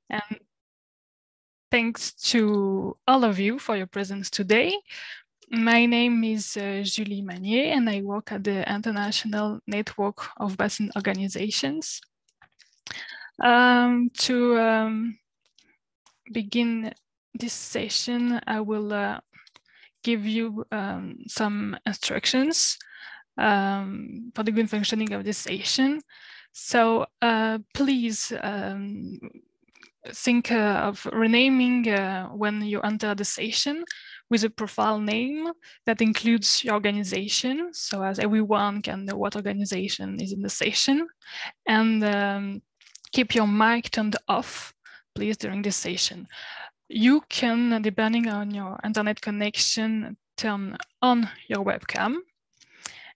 And thanks to all of you for your presence today. My name is Julie Magnier, and I work at the International Network of Basin Organizations. To begin this session, I will give you some instructions for the good functioning of this session. So please think of renaming when you enter the session with a profile name that includes your organization, so as everyone can know what organization is in the session. And keep your mic turned off, please, during this session. You can, depending on your internet connection, turn on your webcam.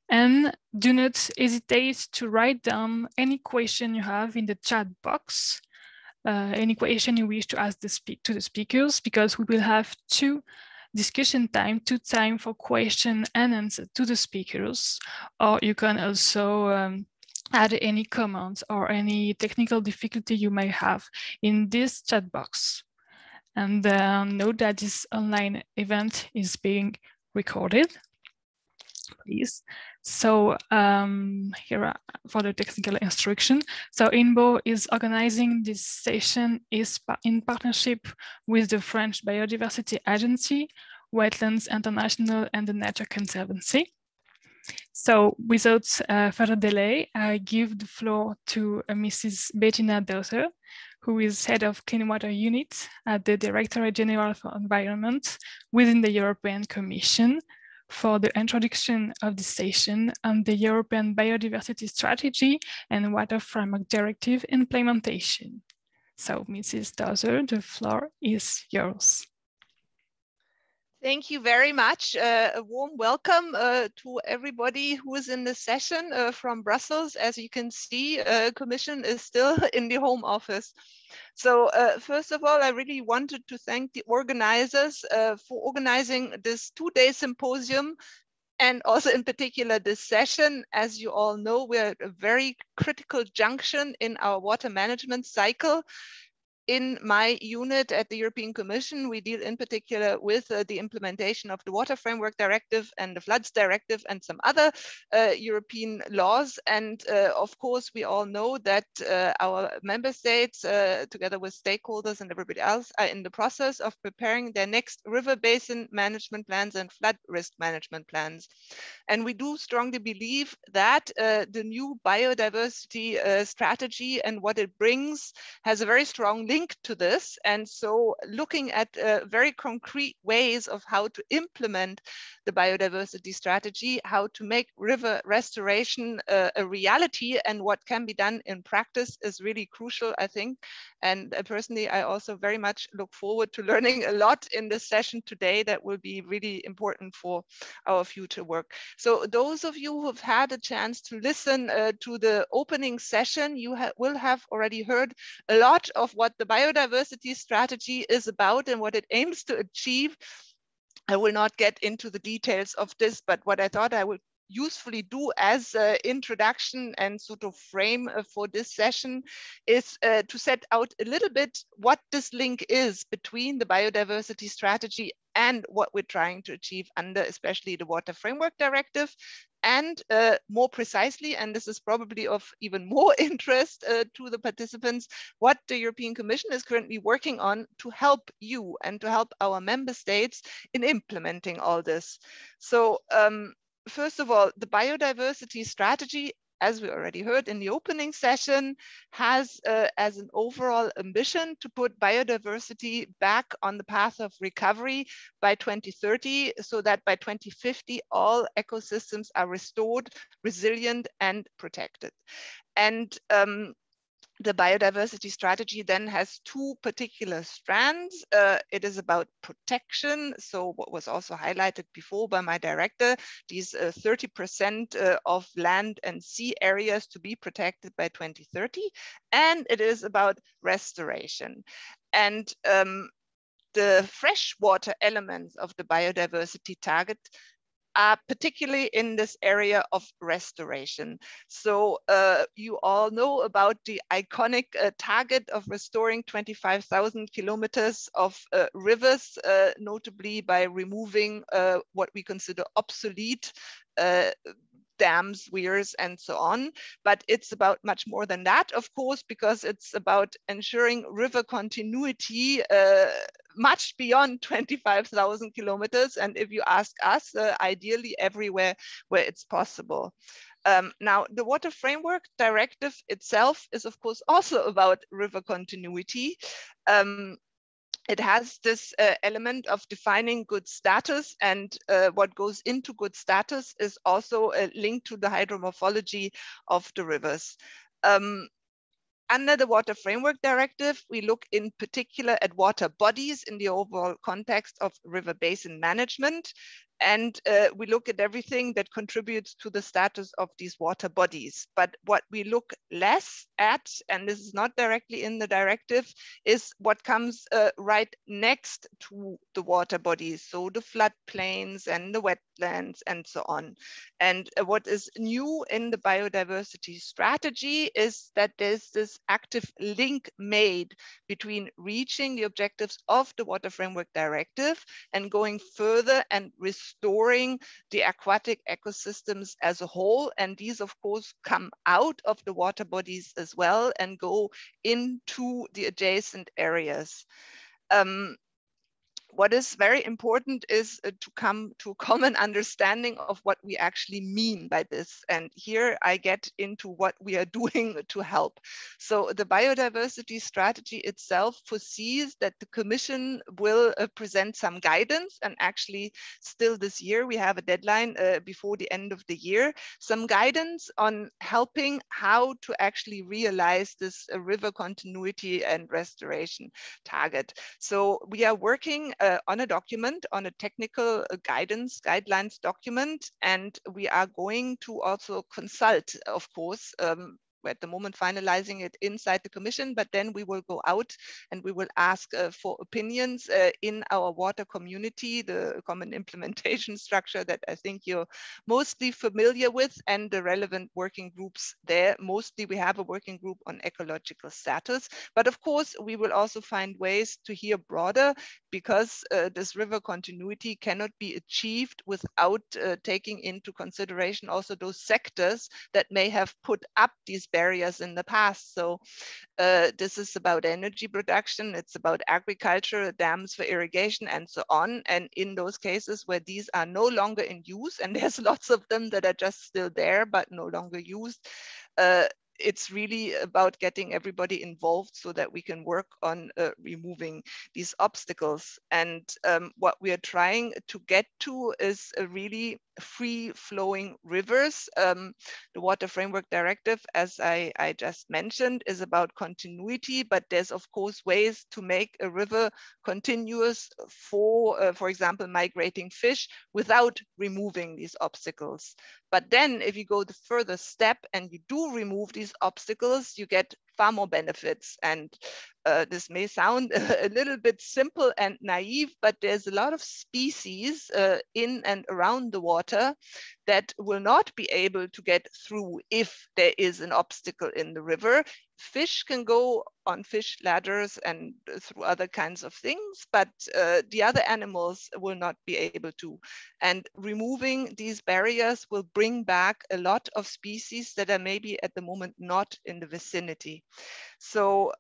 And do not hesitate to write down any question you have in the chat box, any question you wish to ask to the speakers, because we will have two time for question and answer to the speakers. Or you can also add any comments or any technical difficulty you may have in this chat box. And note that this online event is being recorded, please. So here for the technical instruction. So INBO is organizing this session in partnership with the French Biodiversity Agency, Wetlands International, and the Nature Conservancy. So without further delay, I give the floor to Mrs. Bettina Doeser, who is head of Clean Water Unit at the Directorate-General for Environment within the European Commission, for the introduction of this session on the European Biodiversity Strategy and Water Framework Directive implementation. So, Mrs. Doeser, the floor is yours. Thank you very much. A warm welcome to everybody who is in the session from Brussels. As you can see, Commission is still in the home office. So first of all, I really wanted to thank the organizers for organizing this two-day symposium, and also in particular this session. As you all know, we're at a very critical junction in our water management cycle. In my unit at the European Commission, we deal in particular with the implementation of the Water Framework Directive and the Floods Directive and some other European laws. And of course, we all know that our member states, together with stakeholders and everybody else, are in the process of preparing their next river basin management plans and flood risk management plans. And we do strongly believe that the new biodiversity strategy and what it brings has a very strong link to this. And so looking at very concrete ways of how to implement the biodiversity strategy, how to make river restoration a reality and what can be done in practice is really crucial, I think. And personally, I also very much look forward to learning a lot in this session today that will be really important for our future work. So those of you who have had a chance to listen to the opening session, you will have already heard a lot of what the biodiversity strategy is about and what it aims to achieve. I will not get into the details of this, but what I thought I would usefully do as an introduction and sort of frame for this session is to set out a little bit what this link is between the biodiversity strategy and what we're trying to achieve under especially the Water Framework Directive. And more precisely, and this is probably of even more interest to the participants, what the European Commission is currently working on to help you and to help our member states in implementing all this. So first of all, the biodiversity strategy, as we already heard in the opening session, has as an overall ambition to put biodiversity back on the path of recovery by 2030, so that by 2050, all ecosystems are restored, resilient, and protected. And the biodiversity strategy then has two particular strands. It is about protection. So what was also highlighted before by my director, these 30% of land and sea areas to be protected by 2030. And it is about restoration. And the freshwater elements of the biodiversity target particularly in this area of restoration. So you all know about the iconic target of restoring 25,000 kilometers of rivers, notably by removing what we consider obsolete dams, weirs, and so on. But it's about much more than that, of course, because it's about ensuring river continuity much beyond 25,000 kilometers. And if you ask us, ideally everywhere where it's possible. Now, the Water Framework Directive itself is, of course, also about river continuity. It has this element of defining good status, and what goes into good status is also linked to the hydromorphology of the rivers. Under the Water Framework Directive, we look in particular at water bodies in the overall context of river basin management. And we look at everything that contributes to the status of these water bodies. But what we look less at, and this is not directly in the directive, is what comes right next to the water bodies. So the floodplains and the wetlands and so on. And what is new in the biodiversity strategy is that there's this active link made between reaching the objectives of the Water Framework Directive and going further and restoring the aquatic ecosystems as a whole. And these, of course, come out of the water bodies as well and go into the adjacent areas. What is very important is to come to a common understanding of what we actually mean by this. And here I get into what we are doing to help. So the biodiversity strategy itself foresees that the Commission will present some guidance, and actually still this year, we have a deadline before the end of the year, some guidance on helping how to actually realize this river continuity and restoration target. So we are working on a document, on a technical guidelines document, and we are going to also consult, of course, we're at the moment finalizing it inside the Commission, but then we will go out and we will ask for opinions in our water community, the common implementation structure that I think you're mostly familiar with, and the relevant working groups there. Mostly we have a working group on ecological status, but of course we will also find ways to hear broader, because this river continuity cannot be achieved without taking into consideration also those sectors that may have put up these barriers in the past. So this is about energy production, it's about agriculture, dams for irrigation, and so on. And in those cases where these are no longer in use, and there's lots of them that are just still there but no longer used, it's really about getting everybody involved so that we can work on removing these obstacles. And what we are trying to get to is a really free-flowing rivers. The Water Framework Directive, as I just mentioned, is about continuity, but there's of course ways to make a river continuous for example, migrating fish without removing these obstacles. But then if you go the further step and you do remove these obstacles, you get far more benefits. And this may sound a little bit simple and naive, but there's a lot of species in and around the water that will not be able to get through if there is an obstacle in the river. Fish can go on fish ladders and through other kinds of things, but the other animals will not be able to. And removing these barriers will bring back a lot of species that are maybe at the moment not in the vicinity. So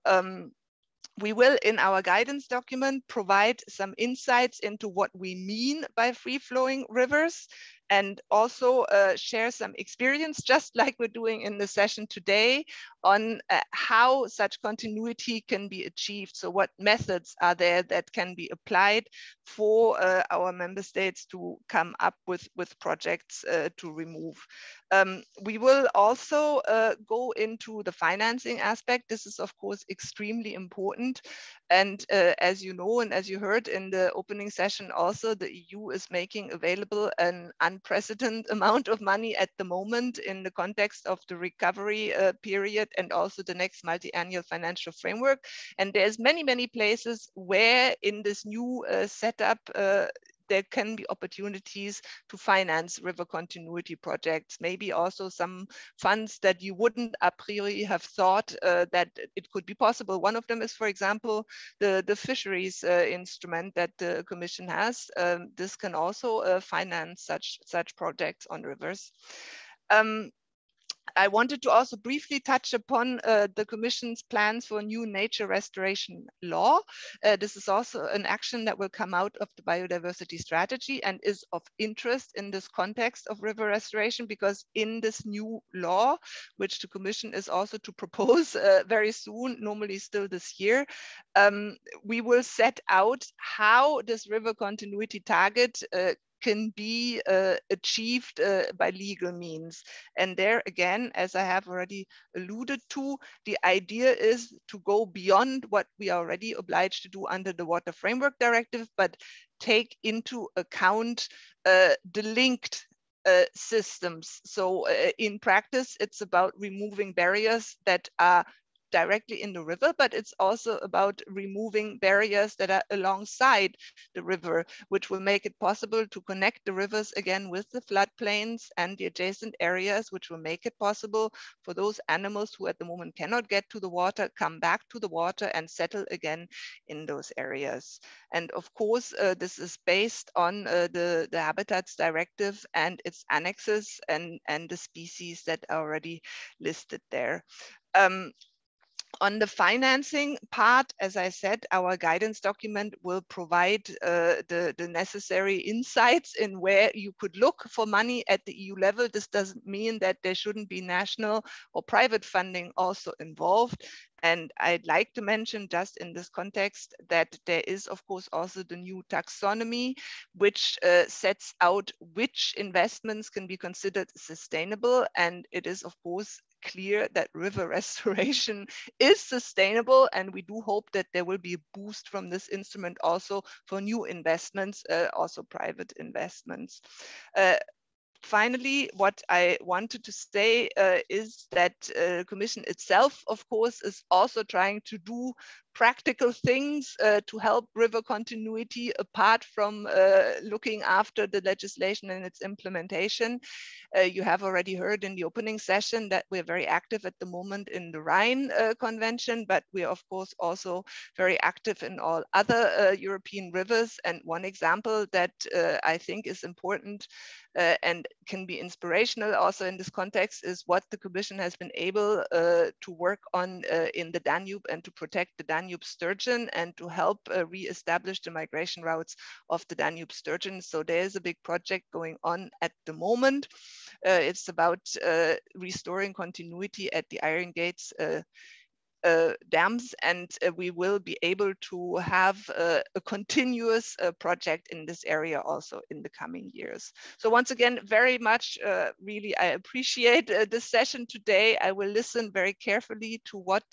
we will, in our guidance document, provide some insights into what we mean by free-flowing rivers, and also share some experience, just like we're doing in the session today, on how such continuity can be achieved. So what methods are there that can be applied for our member states to come up with projects to remove. We will also go into the financing aspect. This is, of course, extremely important. And as you know, and as you heard in the opening session also, the EU is making available an unprecedented amount of money at the moment in the context of the recovery period and also the next multi-annual financial framework. And there's many places where in this new setup there can be opportunities to finance river continuity projects, maybe also some funds that you wouldn't a priori have thought that it could be possible. One of them is, for example, the fisheries instrument that the Commission has. This can also finance such projects on rivers. I wanted to also briefly touch upon the Commission's plans for a new nature restoration law. This is also an action that will come out of the biodiversity strategy and is of interest in this context of river restoration, because in this new law, which the Commission is also to propose very soon, normally still this year, we will set out how this river continuity target can be achieved by legal means. And there again, as I have already alluded to, the idea is to go beyond what we are already obliged to do under the Water Framework Directive, but take into account the linked systems. So in practice, it's about removing barriers that are directly in the river, but it's also about removing barriers that are alongside the river, which will make it possible to connect the rivers again with the floodplains and the adjacent areas, which will make it possible for those animals who at the moment cannot get to the water, come back to the water and settle again in those areas. And of course, this is based on the Habitats Directive and its annexes and the species that are already listed there. On the financing part, as I said, our guidance document will provide the necessary insights in where you could look for money at the EU level. This doesn't mean that there shouldn't be national or private funding also involved. And I'd like to mention just in this context that there is, of course, also the new taxonomy, which sets out which investments can be considered sustainable. And it is, of course, clear that river restoration is sustainable, and we do hope that there will be a boost from this instrument also for new investments, also private investments. Finally, what I wanted to say is that the Commission itself, of course, is also trying to do practical things to help river continuity apart from looking after the legislation and its implementation. You have already heard in the opening session that we're very active at the moment in the Rhine Convention, but we are of course also very active in all other European rivers. And one example that I think is important and can be inspirational also in this context is what the Commission has been able to work on in the Danube and to protect the Danube sturgeon and to help re-establish the migration routes of the Danube sturgeon. So there is a big project going on at the moment. It's about restoring continuity at the Iron Gates dams, and we will be able to have a continuous project in this area also in the coming years. So once again, very much, really, I appreciate this session today. I will listen very carefully to what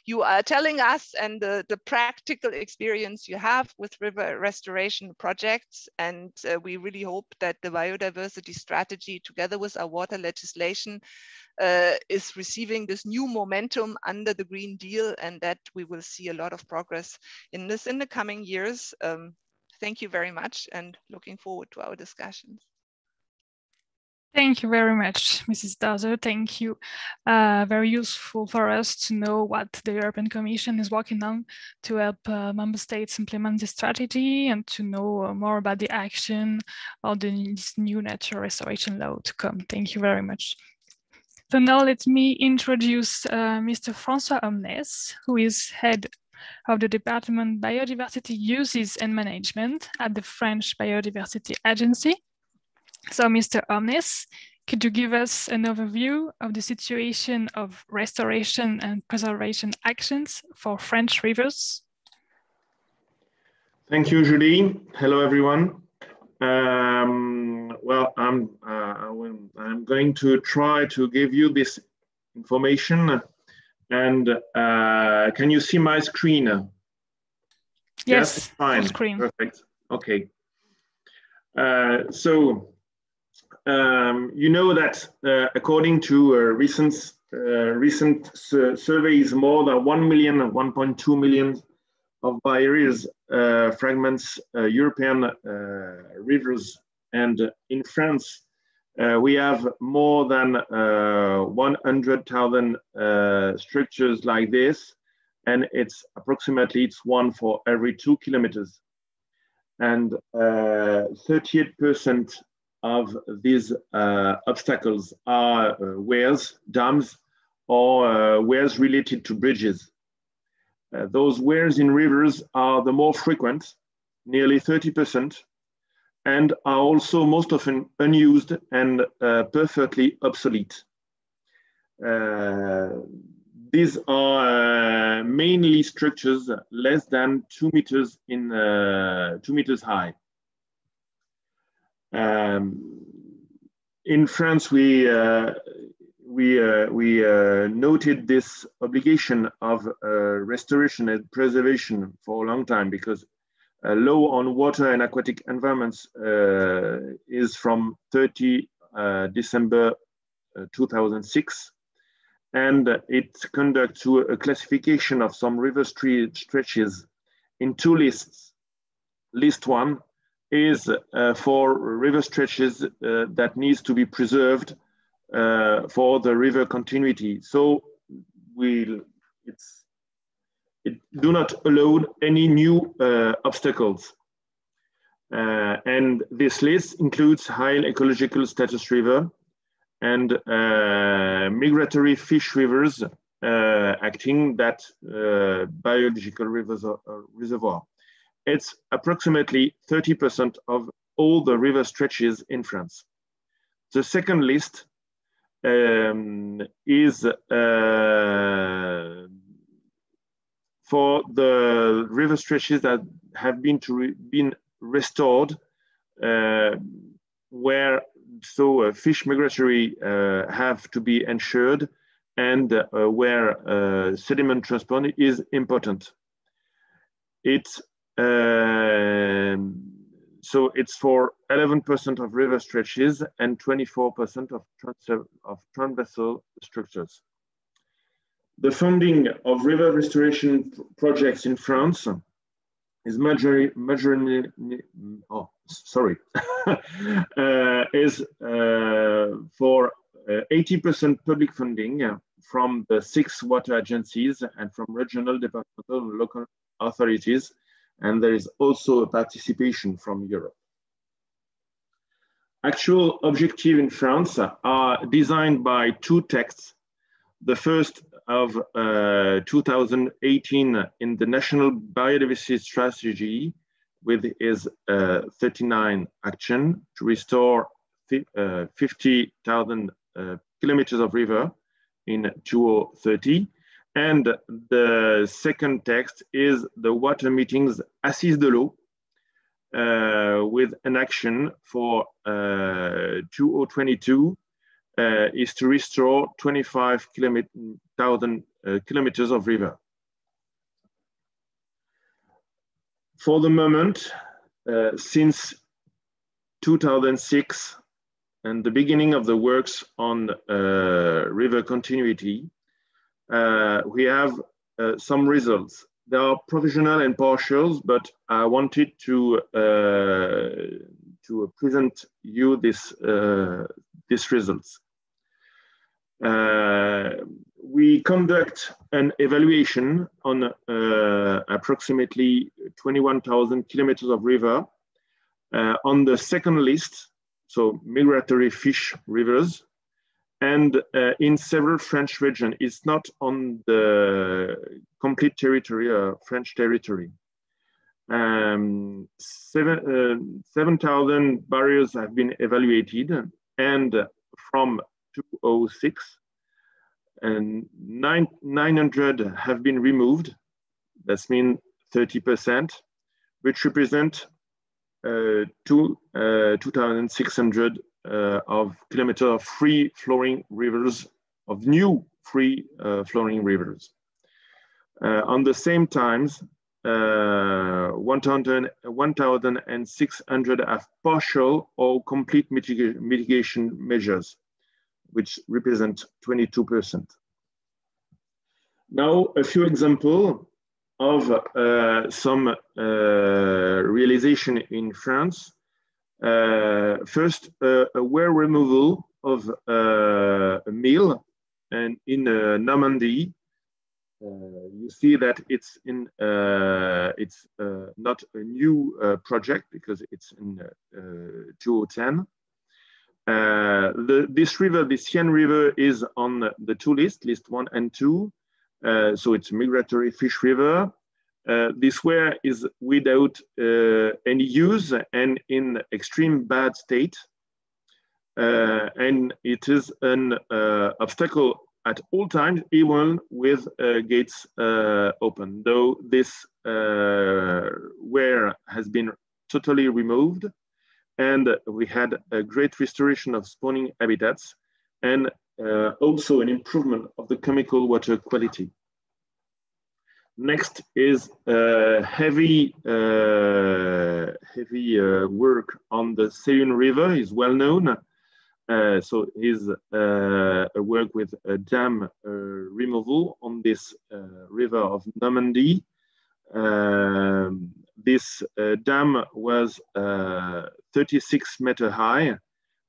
you are telling us and the practical experience you have with river restoration projects. And we really hope that the biodiversity strategy, together with our water legislation, is receiving this new momentum under the Green Deal, and that we will see a lot of progress in this in the coming years. Thank you very much, and looking forward to our discussions. Thank you very much, Mrs. Doeser. Thank you. Very useful for us to know what the European Commission is working on to help member states implement this strategy and to know more about the action of this new nature restoration law to come. Thank you very much. So now let me introduce Mr. François Omnès, who is head of the Department Biodiversity Uses and Management at the French Biodiversity Agency. So Mr. Omnès, could you give us an overview of the situation of restoration and preservation actions for French rivers? Thank you, Julie. Hello, everyone. Well, I'm going to try to give you this information. And can you see my screen? Yes, fine. Screen. Perfect. Okay. You know that according to recent surveys, more than 1.2 million of barriers fragments European rivers, and in France we have more than 100,000 structures like this, and it's approximately one for every 2 kilometers. And 38% of these obstacles are weirs, dams, or weirs related to bridges. Those weirs in rivers are the more frequent, nearly 30%, and are also most often unused and perfectly obsolete. These are mainly structures less than 2 meters in 2 meters high. In France, we noted this obligation of restoration and preservation for a long time, because a law on water and aquatic environments is from 30 December 2006. And it conducts a classification of some river stretches in 2 lists. List 1 is for river stretches that needs to be preserved for the river continuity. So it do not allow any new obstacles. And this list includes high ecological status river and migratory fish rivers acting that biological rivers reservoir. It's approximately 30% of all the river stretches in France. The second list is for the river stretches that have been restored, where fish migratory have to be ensured, and where sediment transport is important. It's so it's for 11% of river stretches and 24% of transversal structures. The funding of river restoration projects in France is is for 80% public funding from the 6 water agencies and from regional, departmental, and local authorities. And there is also a participation from Europe. Actual objectives in France are designed by 2 texts. The first of 2018 in the National Biodiversity Strategy, with its 39 action to restore 50,000 kilometers of river in 2030. And the second text is the Water Meetings Assises de l'eau, with an action for 2022 is to restore 25,000 kilometers of river. For the moment, since 2006 and the beginning of the works on river continuity, we have some results. They are provisional and partial, but I wanted to present you these results. We conduct an evaluation on approximately 21,000 kilometers of river on the second list, so migratory fish rivers, and in several French regions. It's not on the complete territory, French territory. 7,000 barriers have been evaluated, and from 2006, and 900 have been removed. That means 30%, which represent 2,600 of kilometers of free flowing rivers, of new free flowing rivers. On the same times, 1,600 have partial or complete mitigation measures, which represent 22%. Now, a few examples of some realization in France. First, a wear removal of a mill and in Normandy. You see that it's in not a new project because it's in 2010. This river, the Seine River, is on the two lists, list 1 and 2. So it's a migratory fish river. This weir is without any use and in extreme bad state. And it is an obstacle at all times, even with gates open. Though this weir has been totally removed, and we had a great restoration of spawning habitats and also an improvement of the chemical water quality. Next is heavy work on the Seine River is well known. So is a work with a dam removal on this river of Normandy. This dam was 36 meters high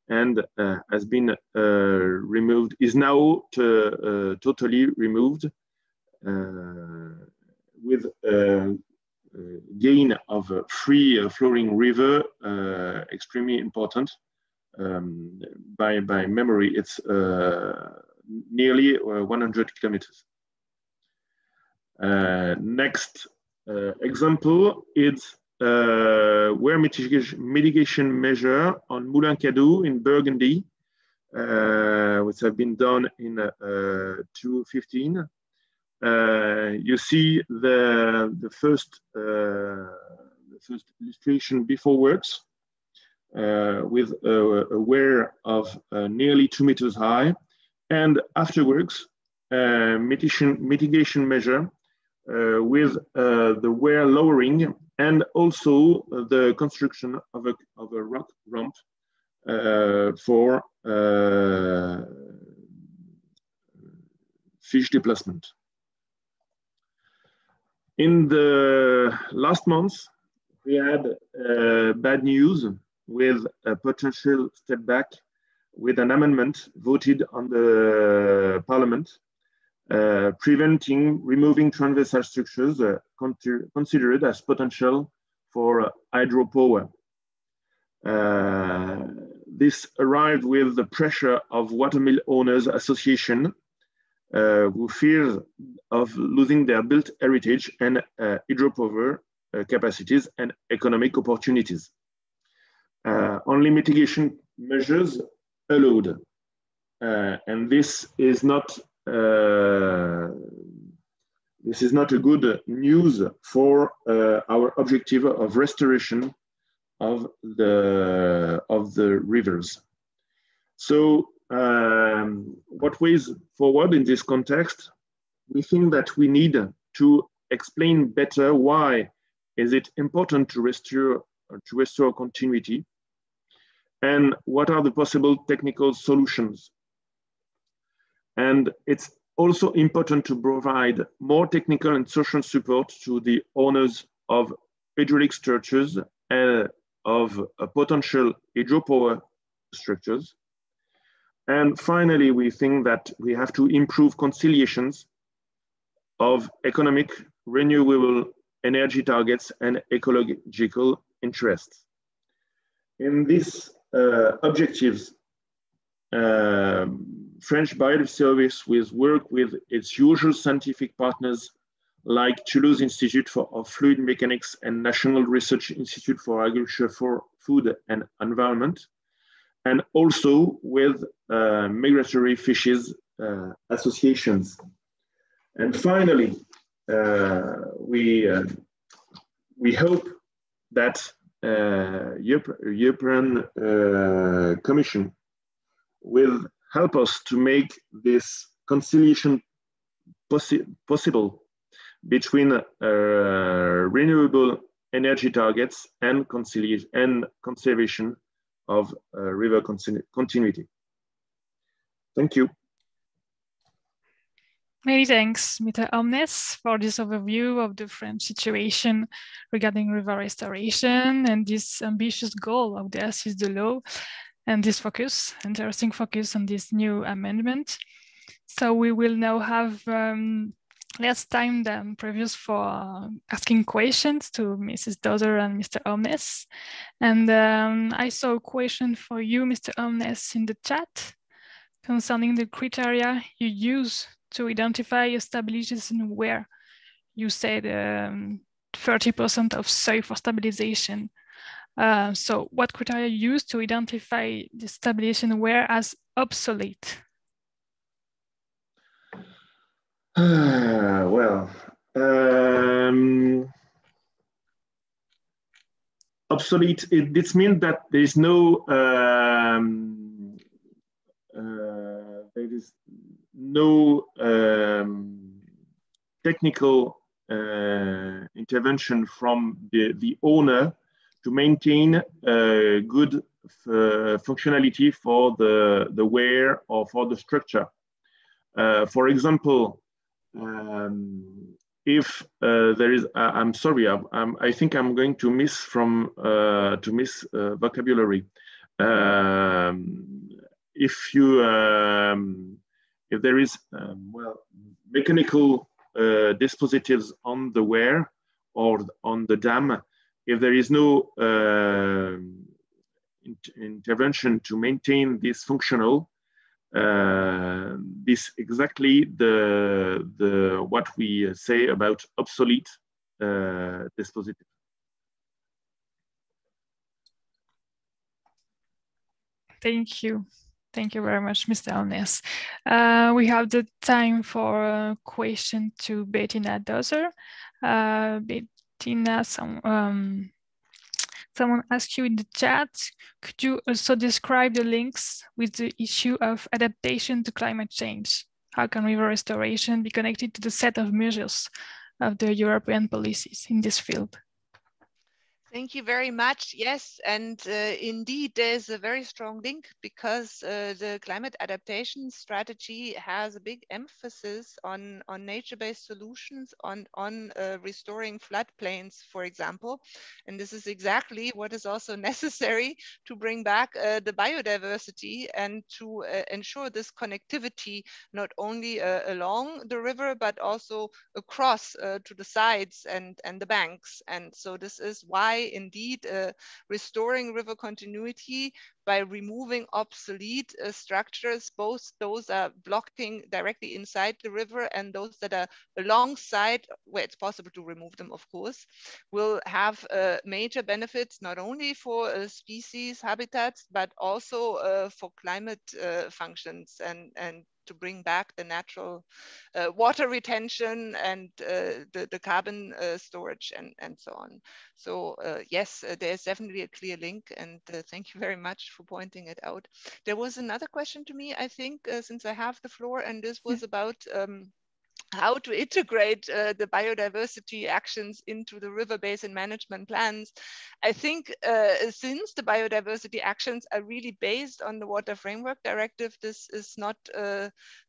and has been removed, is now totally removed with gain of a free flowing river, extremely important. By memory, it's nearly 100 kilometers. Next example is wear mitigation measure on Moulin Cadou in Burgundy, which have been done in 2015. You see the first illustration before works with a weir of nearly 2 meters high, and afterwards mitigation measure with the weir lowering and also the construction of a rock ramp for fish displacement. In the last months, we had bad news with a potential step back with an amendment voted on the parliament, preventing removing transversal structures considered as potential for hydropower. This arrived with the pressure of watermill owners association who fear of losing their built heritage and hydropower capacities and economic opportunities. Only mitigation measures allowed, and this is not a good news for our objective of restoration of the rivers. So, what ways forward in this context? We think that we need to explain better why is it important to restore continuity, and what are the possible technical solutions. And it's also important to provide more technical and social support to the owners of hydraulic structures and of potential hydropower structures. And finally, we think that we have to improve conciliations of economic, renewable energy targets and ecological interests. In these objectives, French Biodiversity Service will work with its usual scientific partners like Toulouse Institute of Fluid Mechanics and National Research Institute for Agriculture, for Food and Environment, and also with migratory fishes associations. And finally, we hope that European Commission will help us to make this conciliation possible between renewable energy targets and conciliation and conservation of river continuity. Thank you. Many thanks, Mr. Omnès, for this overview of the French situation regarding river restoration and this ambitious goal of the Assises de l'eau and this focus, interesting focus on this new amendment. So we will now have less time than previous for asking questions to Mrs. Doeser and Mr. Omnès. And I saw a question for you, Mr. Omnès, in the chat concerning the criteria you use to identify a stabilization where you said 30% of soil for stabilization. So what criteria you use to identify the stabilization where as obsolete? Obsolete, this means that there is no technical intervention from the owner to maintain good functionality for the wear or for the structure. For example, if there is, I'm sorry, I think I'm going to miss vocabulary. If there is mechanical dispositives on the weir or on the dam, if there is no intervention to maintain this functional, this exactly the what we say about obsolete dispositive. Thank you. Thank you very much, Mr. Omnès. We have the time for a question to Bettina Doeser. Bettina, someone asked you in the chat, could you also describe the links with the issue of adaptation to climate change? How can river restoration be connected to the set of measures of the European policies in this field? Thank you very much. Yes, and indeed, there's a very strong link because the climate adaptation strategy has a big emphasis on nature-based solutions, on restoring floodplains, for example. And this is exactly what is also necessary to bring back the biodiversity and to ensure this connectivity, not only along the river, but also across to the sides and the banks. And so this is why indeed restoring river continuity by removing obsolete structures, both those are blocking directly inside the river and those that are alongside, where it's possible to remove them, of course, will have major benefits, not only for species habitats, but also for climate functions and to bring back the natural water retention and the carbon storage and so on. So yes, there's definitely a clear link, and thank you very much for pointing it out. There was another question to me, I think, since I have the floor, and this was about how to integrate the biodiversity actions into the river basin management plans. I think since the biodiversity actions are really based on the Water Framework Directive, this is not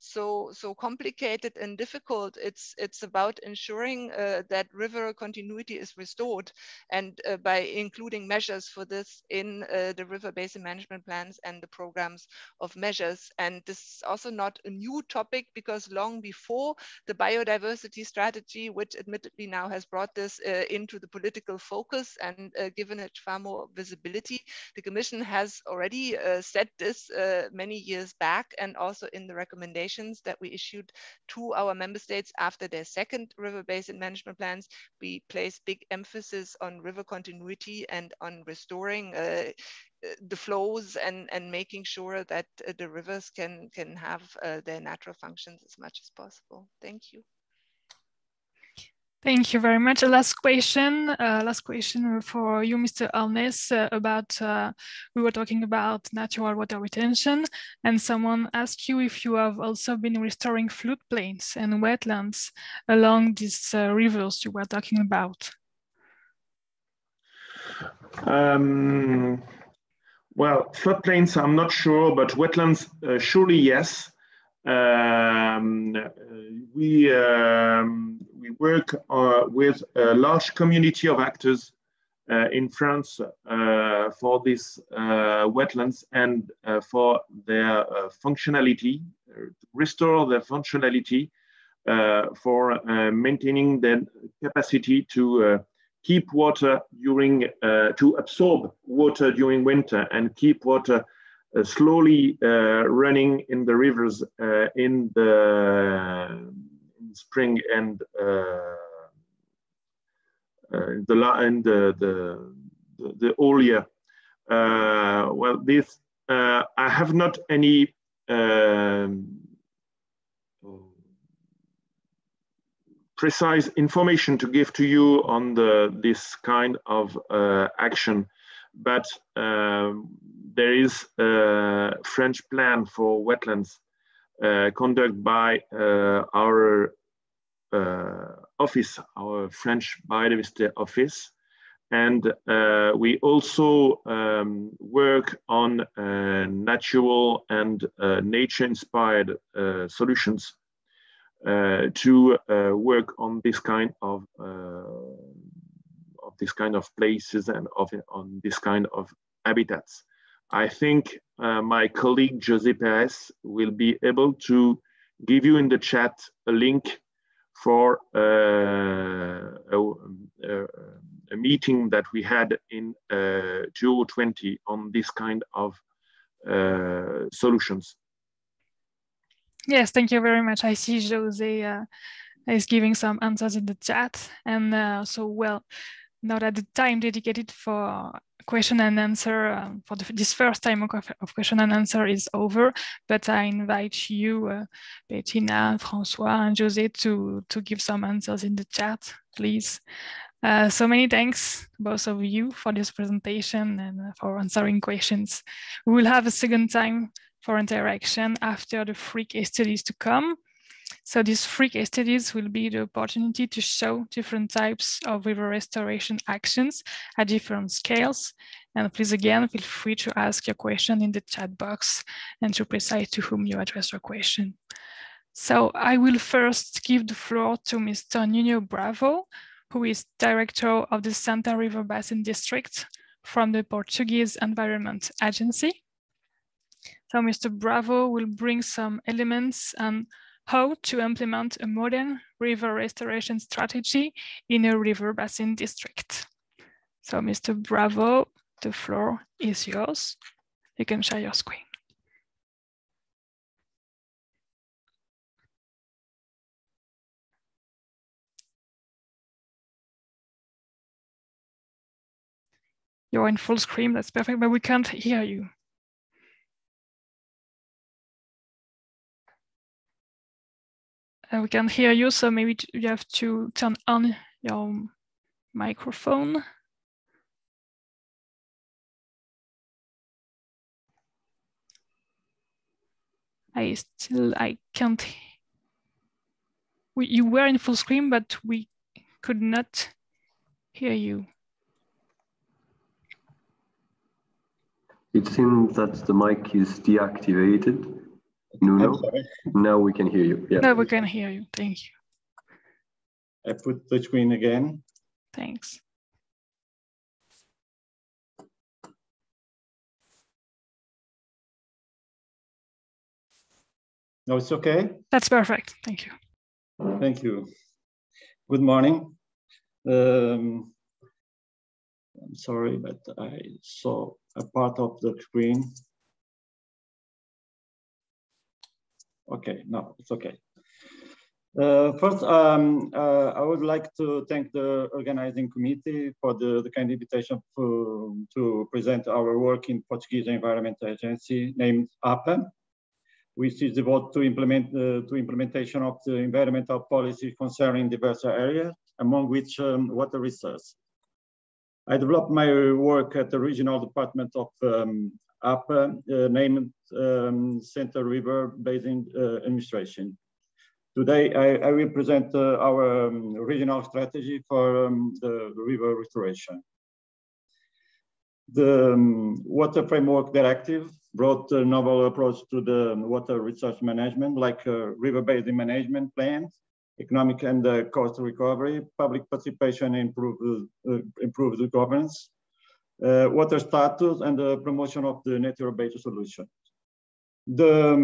so complicated and difficult. It's about ensuring that river continuity is restored, and by including measures for this in the river basin management plans and the programs of measures. And this is also not a new topic, because long before the biodiversity strategy, which admittedly now has brought this into the political focus and given it far more visibility, the Commission has already said this many years back, and also in the recommendations that we issued to our member states after their second river basin management plans, we place big emphasis on river continuity and on restoring the flows and making sure that the rivers can have their natural functions as much as possible. Thank you. Thank you very much. Last question for you, Mr. Omnès, about, we were talking about natural water retention, and someone asked you if you have also been restoring floodplains and wetlands along these rivers you were talking about. Well, floodplains, I'm not sure, but wetlands, surely yes. we work with a large community of actors in France for this wetlands and for their functionality, restore their functionality for maintaining their capacity to keep water during, to absorb water during winter and keep water slowly running in the rivers in the spring and the whole year. Well, this I have not any precise information to give to you on this kind of action, but there is a French plan for wetlands conducted by our office, our French Biodiversity office. And we also work on natural and nature-inspired solutions to work on this kind of places and on this kind of habitats. I think my colleague José Pérez will be able to give you in the chat a link for a meeting that we had in 2020 on this kind of solutions. Yes, thank you very much. I see José is giving some answers in the chat. And so, well, now that the time dedicated for question and answer for this first time of question and answer is over, but I invite you, Bettina, François, and José to give some answers in the chat, please. So many thanks, both of you, for this presentation and for answering questions. We will have a second time for interaction after the 3 case studies to come. So these 3 case studies will be the opportunity to show different types of river restoration actions at different scales. And please, again, feel free to ask your question in the chat box and to precise to whom you address your question. So I will first give the floor to Mr. Nuno Bravo, who is Director of the Santa River Basin District from the Portuguese Environment Agency. So Mr. Bravo will bring some elements on how to implement a modern river restoration strategy in a river basin district. So Mr. Bravo, the floor is yours. You can share your screen. You're in full screen, that's perfect, but we can't hear you. We can hear you, so maybe you have to turn on your microphone. I can't. You were in full screen, but we could not hear you. It seems that the mic is deactivated. Nuno, now we can hear you. Yeah. Now we can hear you. Thank you. I put the screen again. Thanks. No, it's okay. That's perfect. Thank you. Thank you. Good morning. I'm sorry, but I saw a part of the screen. Okay, no, it's okay. First, I would like to thank the organizing committee for the kind invitation to present our work in Portuguese Environment Agency named APA, which is devoted to implementation of the environmental policy concerning diverse areas, among which water resource. I developed my work at the regional department of APA, named Central River Basin Administration. Today, I will present our regional strategy for the river restoration. The Water Framework Directive brought a novel approach to the water resource management, like river basin management plans, economic and cost recovery, public participation, improve the governance, water status, and the promotion of the nature-based solution. The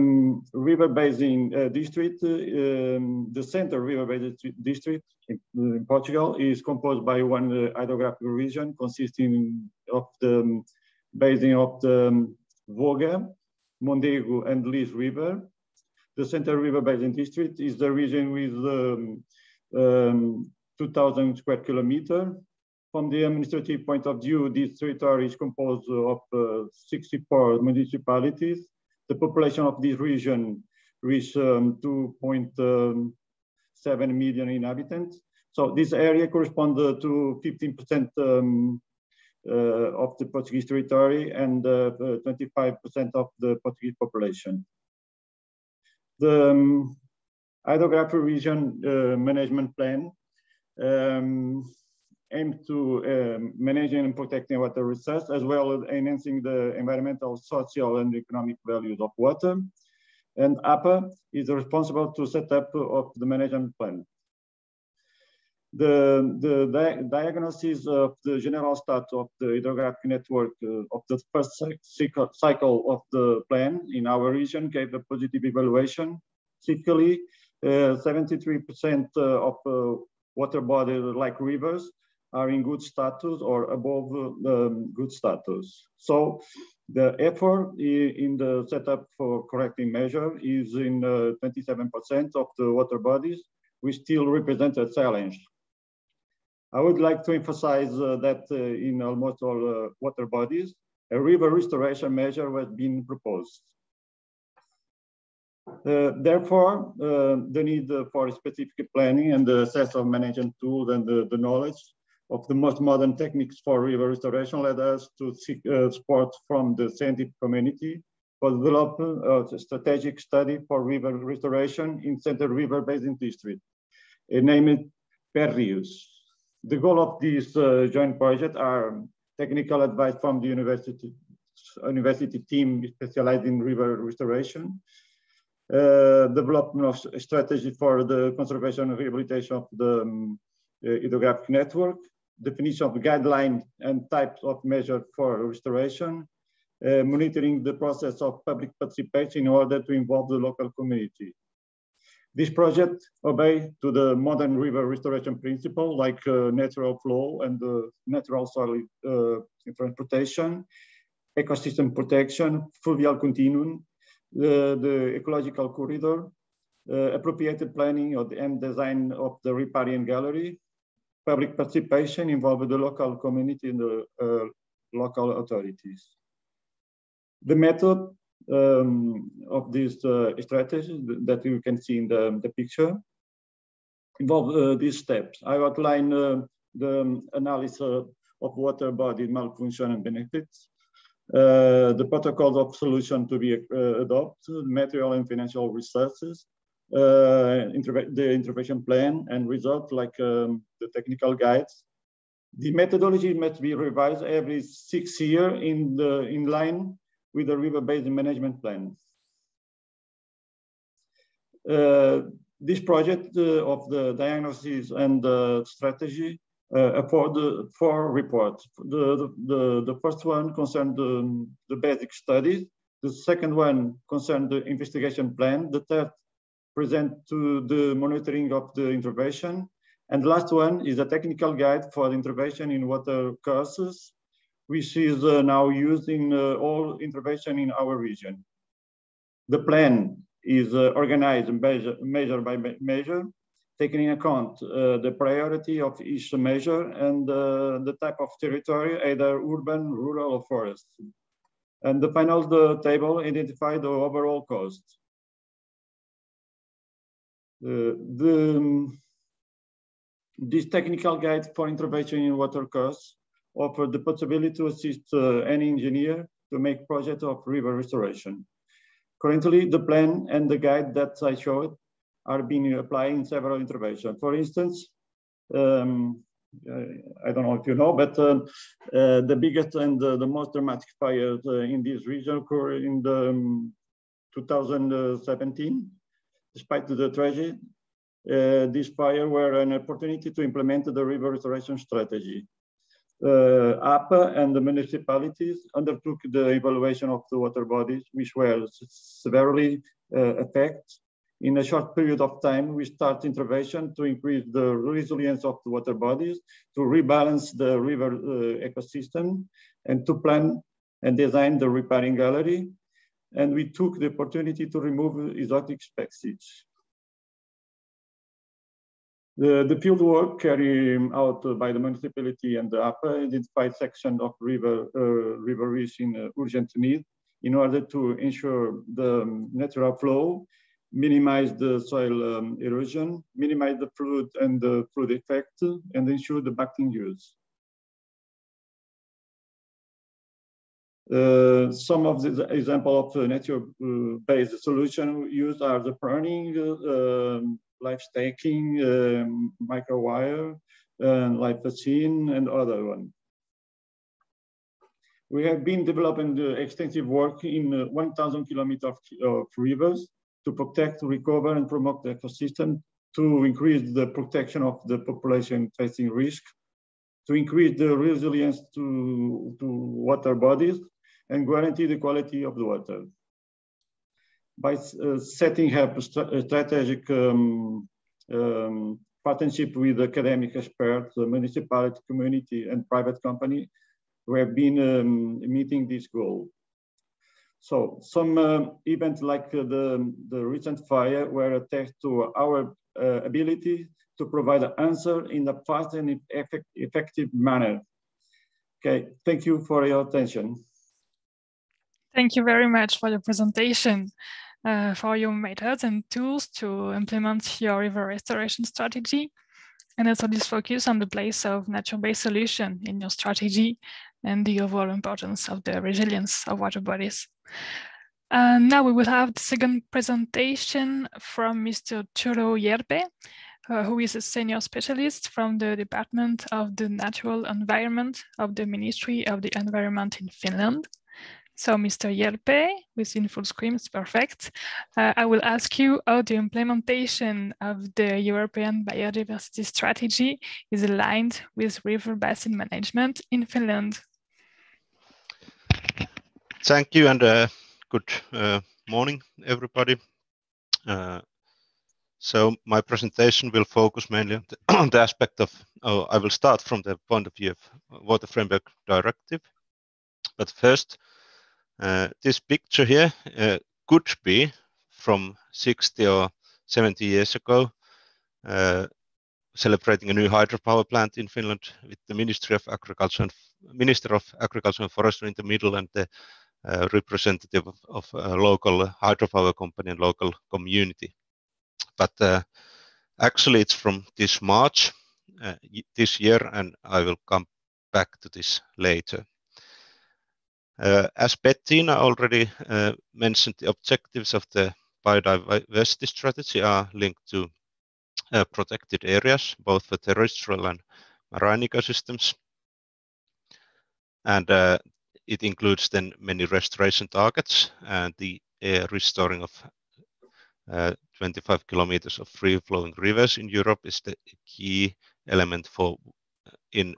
river basin district, the Central River Basin District in Portugal, is composed by one hydrographic region consisting of the basin of the Voga, Mondego, and Lis River. The Central River Basin District is the region with 2,000 square kilometers. From the administrative point of view, this territory is composed of 64 municipalities. The population of this region reached 2.7 million inhabitants. So this area corresponds to 15% of the Portuguese territory and 25% of the Portuguese population. The hydrographic region management plan aims to managing and protecting water resource, as well as enhancing the environmental, social, and economic values of water. And APA is responsible to set up of the management plan. The diagnosis of the general status of the hydrographic network of the first cycle of the plan in our region gave a positive evaluation. Typically, 73% of water bodies like rivers are in good status or above good status. So the effort in the setup for correcting measure is in 27% of the water bodies, which still represent a challenge. I would like to emphasize that in almost all water bodies, a river restoration measure was being proposed. Therefore, the need for specific planning and the access of management tools and the knowledge of the most modern techniques for river restoration led us to seek support from the scientific community for the development of a strategic study for river restoration in Central River Basin District, named Tardieu. The goal of this joint project are technical advice from the university team specialized in river restoration, development of strategy for the conservation and rehabilitation of the hydrographic network, definition of guidelines and types of measures for restoration, monitoring the process of public participation in order to involve the local community. This project obeys to the modern river restoration principle, like natural flow and natural soil transportation, ecosystem protection, fluvial continuum, the ecological corridor, appropriate planning and design of the riparian gallery, public participation involving the local community and the local authorities. The method of this strategy that you can see in the picture involve these steps. I outline the analysis of water body malfunction and benefits, the protocols of solution to be adopted, material and financial resources, the intervention plan and results like the technical guides. The methodology must be revised every 6 years in line with the river basin management plan. This project of the diagnosis and the strategy afford 4 reports. The first one concerned the basic studies. The second one concerned the investigation plan. The third present to the monitoring of the intervention. And the last one is a technical guide for the intervention in water courses, which is now used in all intervention in our region. The plan is organized measure by measure, taking into account the priority of each measure and the type of territory, either urban, rural, or forest. And the final table identifies the overall cost. This technical guide for intervention in water courses offer the possibility to assist any engineer to make projects of river restoration. Currently, the plan and the guide that I showed are being applied in several interventions. For instance, I don't know if you know, but the biggest and the most dramatic fires in this region occurred in the 2017. Despite the tragedy, these fires were an opportunity to implement the river restoration strategy. APA and the municipalities undertook the evaluation of the water bodies, which were severely affected. In a short period of time, we start intervention to increase the resilience of the water bodies, to rebalance the river ecosystem, and to plan and design the repairing gallery. And we took the opportunity to remove exotic species. The field work carried out by the municipality and the APA identified sections of river reach in urgent need in order to ensure the natural flow, minimize the soil erosion, minimize the flood and the flood effect, and ensure the backing use. Some of the examples of nature-based solution used are the pruning, live staking, microwire, live Basin, and other ones. We have been developing extensive work in 1,000 kilometers of rivers to protect, recover, and promote the ecosystem, to increase the protection of the population facing risk, to increase the resilience to water bodies, and guarantee the quality of the water. By setting up a strategic partnership with academic experts, the municipality, community, and private company, we have been meeting this goal. So some events like the recent fire were attached to our ability to provide an answer in a fast and effective manner. Okay, thank you for your attention. Thank you very much for your presentation, for your methods and tools to implement your river restoration strategy, and also this focus on the place of nature-based solution in your strategy and the overall importance of the resilience of water bodies. Now we will have the second presentation from Mr. Turo Hjerppe, who is a senior specialist from the Department of the Natural Environment of the Ministry of the Environment in Finland. So Mr. Hjerppe, with in full screen, it's perfect. I will ask you how the implementation of the European biodiversity strategy is aligned with river basin management in Finland. Thank you, and good morning, everybody. So my presentation will focus mainly on the aspect of, I will start from the point of view of Water Framework Directive. But first, this picture here could be from 60 or 70 years ago, celebrating a new hydropower plant in Finland with the Minister of Agriculture and Forestry in the middle, and the representative of a local hydropower company and local community. But actually it's from this March this year, and I will come back to this later. As Bettina already mentioned, the objectives of the biodiversity strategy are linked to protected areas, both for terrestrial and marine ecosystems. And it includes then many restoration targets, and the restoring of 25 kilometers of free-flowing rivers in Europe is the key element for in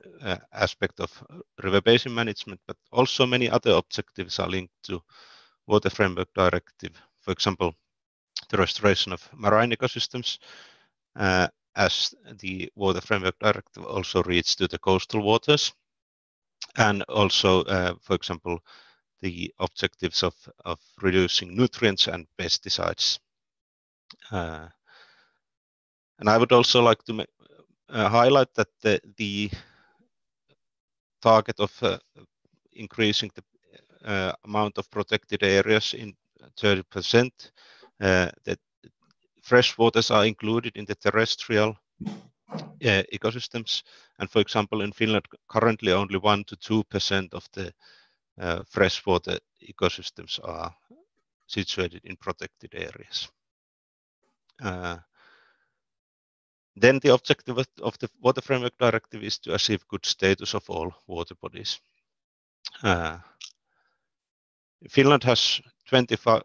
aspect of river basin management, but also many other objectives are linked to Water Framework Directive. For example, the restoration of marine ecosystems, as the Water Framework Directive also reaches to the coastal waters, and also, for example, the objectives of reducing nutrients and pesticides. And I would also like to highlight that the target of increasing the amount of protected areas in 30%, that fresh waters are included in the terrestrial ecosystems. And for example, in Finland, currently only 1 to 2% of the freshwater ecosystems are situated in protected areas. Then the objective of the Water Framework Directive is to achieve good status of all water bodies. Finland has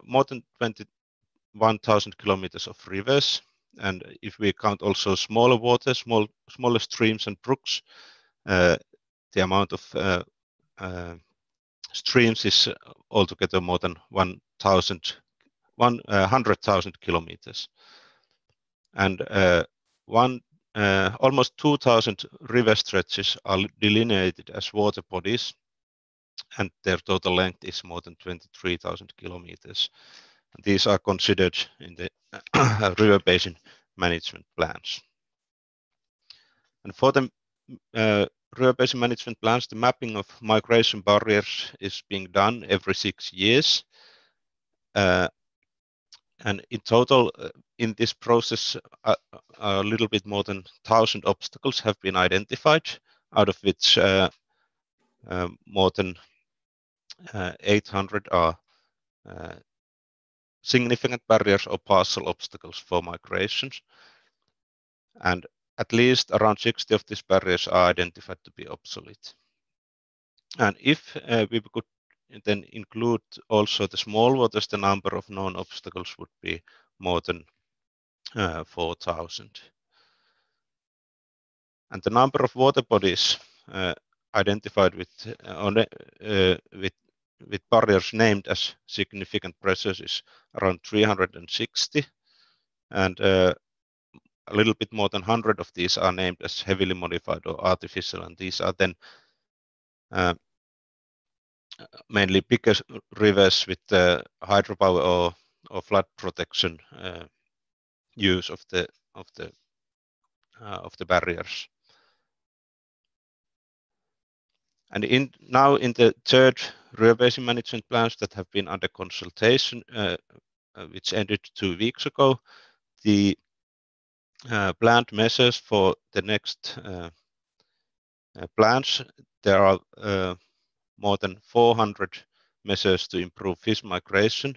more than 21,000 kilometers of rivers, and if we count also smaller waters, smaller streams and brooks, the amount of streams is altogether more than 100,000 kilometers, and almost 2,000 river stretches are delineated as water bodies, and their total length is more than 23,000 kilometers. And these are considered in the river basin management plans. And for the river basin management plans, the mapping of migration barriers is being done every 6 years. And in total, in this process, a little bit more than 1,000 obstacles have been identified, out of which more than 800 are significant barriers or partial obstacles for migrations. And at least around 60 of these barriers are identified to be obsolete. And if we could then include also the small waters, the number of known obstacles would be more than 4,000. And the number of water bodies identified with barriers named as significant pressures is around 360, and a little bit more than 100 of these are named as heavily modified or artificial, and these are then mainly bigger rivers with hydropower or flood protection use of the barriers. And now in the third river basin management plans that have been under consultation, which ended 2 weeks ago, the planned measures for the next plans, there are more than 400 measures to improve fish migration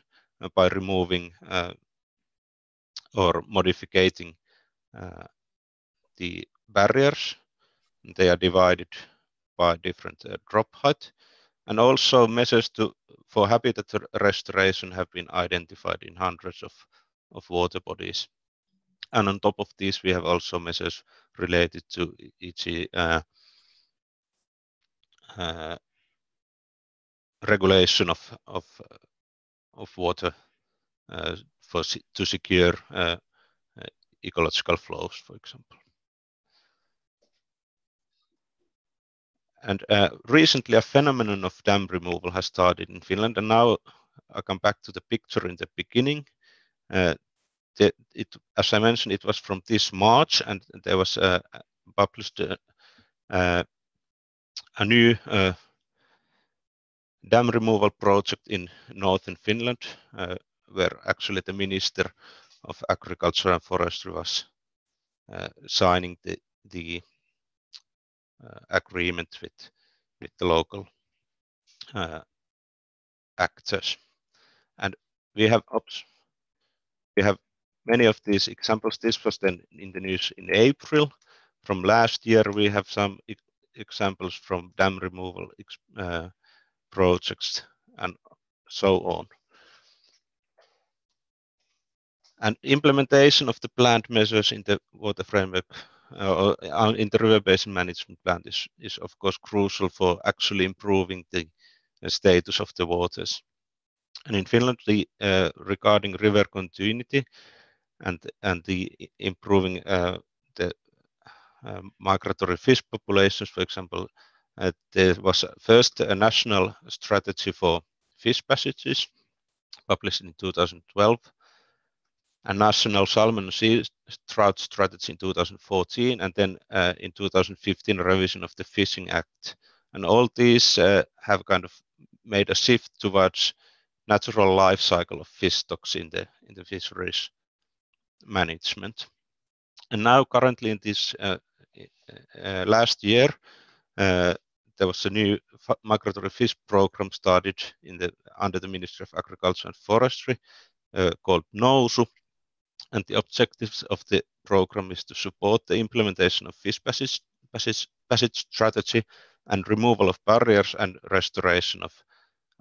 by removing or modifying the barriers. They are divided by different drop height, and also measures for habitat restoration have been identified in hundreds of water bodies. And on top of these, we have also measures related to e.g. regulation of water to secure ecological flows, for example. And recently, a phenomenon of dam removal has started in Finland. And now I come back to the picture in the beginning. As I mentioned, it was from this March, and there was published a new dam removal project in northern Finland, where actually the Minister of Agriculture and Forestry was signing the agreement with the local actors. And we have many of these examples. This was then in the news in April. From last year, we have some examples from dam removal projects and so on. And implementation of the planned measures in the water framework in the river basin management plan is of course crucial for actually improving the status of the waters. And in Finland, regarding river continuity and the improving the migratory fish populations, for example, there was first a national strategy for fish passages published in 2012, a national salmon and sea trout strategy in 2014, and then in 2015 a revision of the Fishing Act. And all these have kind of made a shift towards natural life cycle of fish stocks in the fisheries management. And now currently in this last year, there was a new migratory fish program started under the Ministry of Agriculture and Forestry called Nousu. And the objectives of the program is to support the implementation of fish passage strategy and removal of barriers and restoration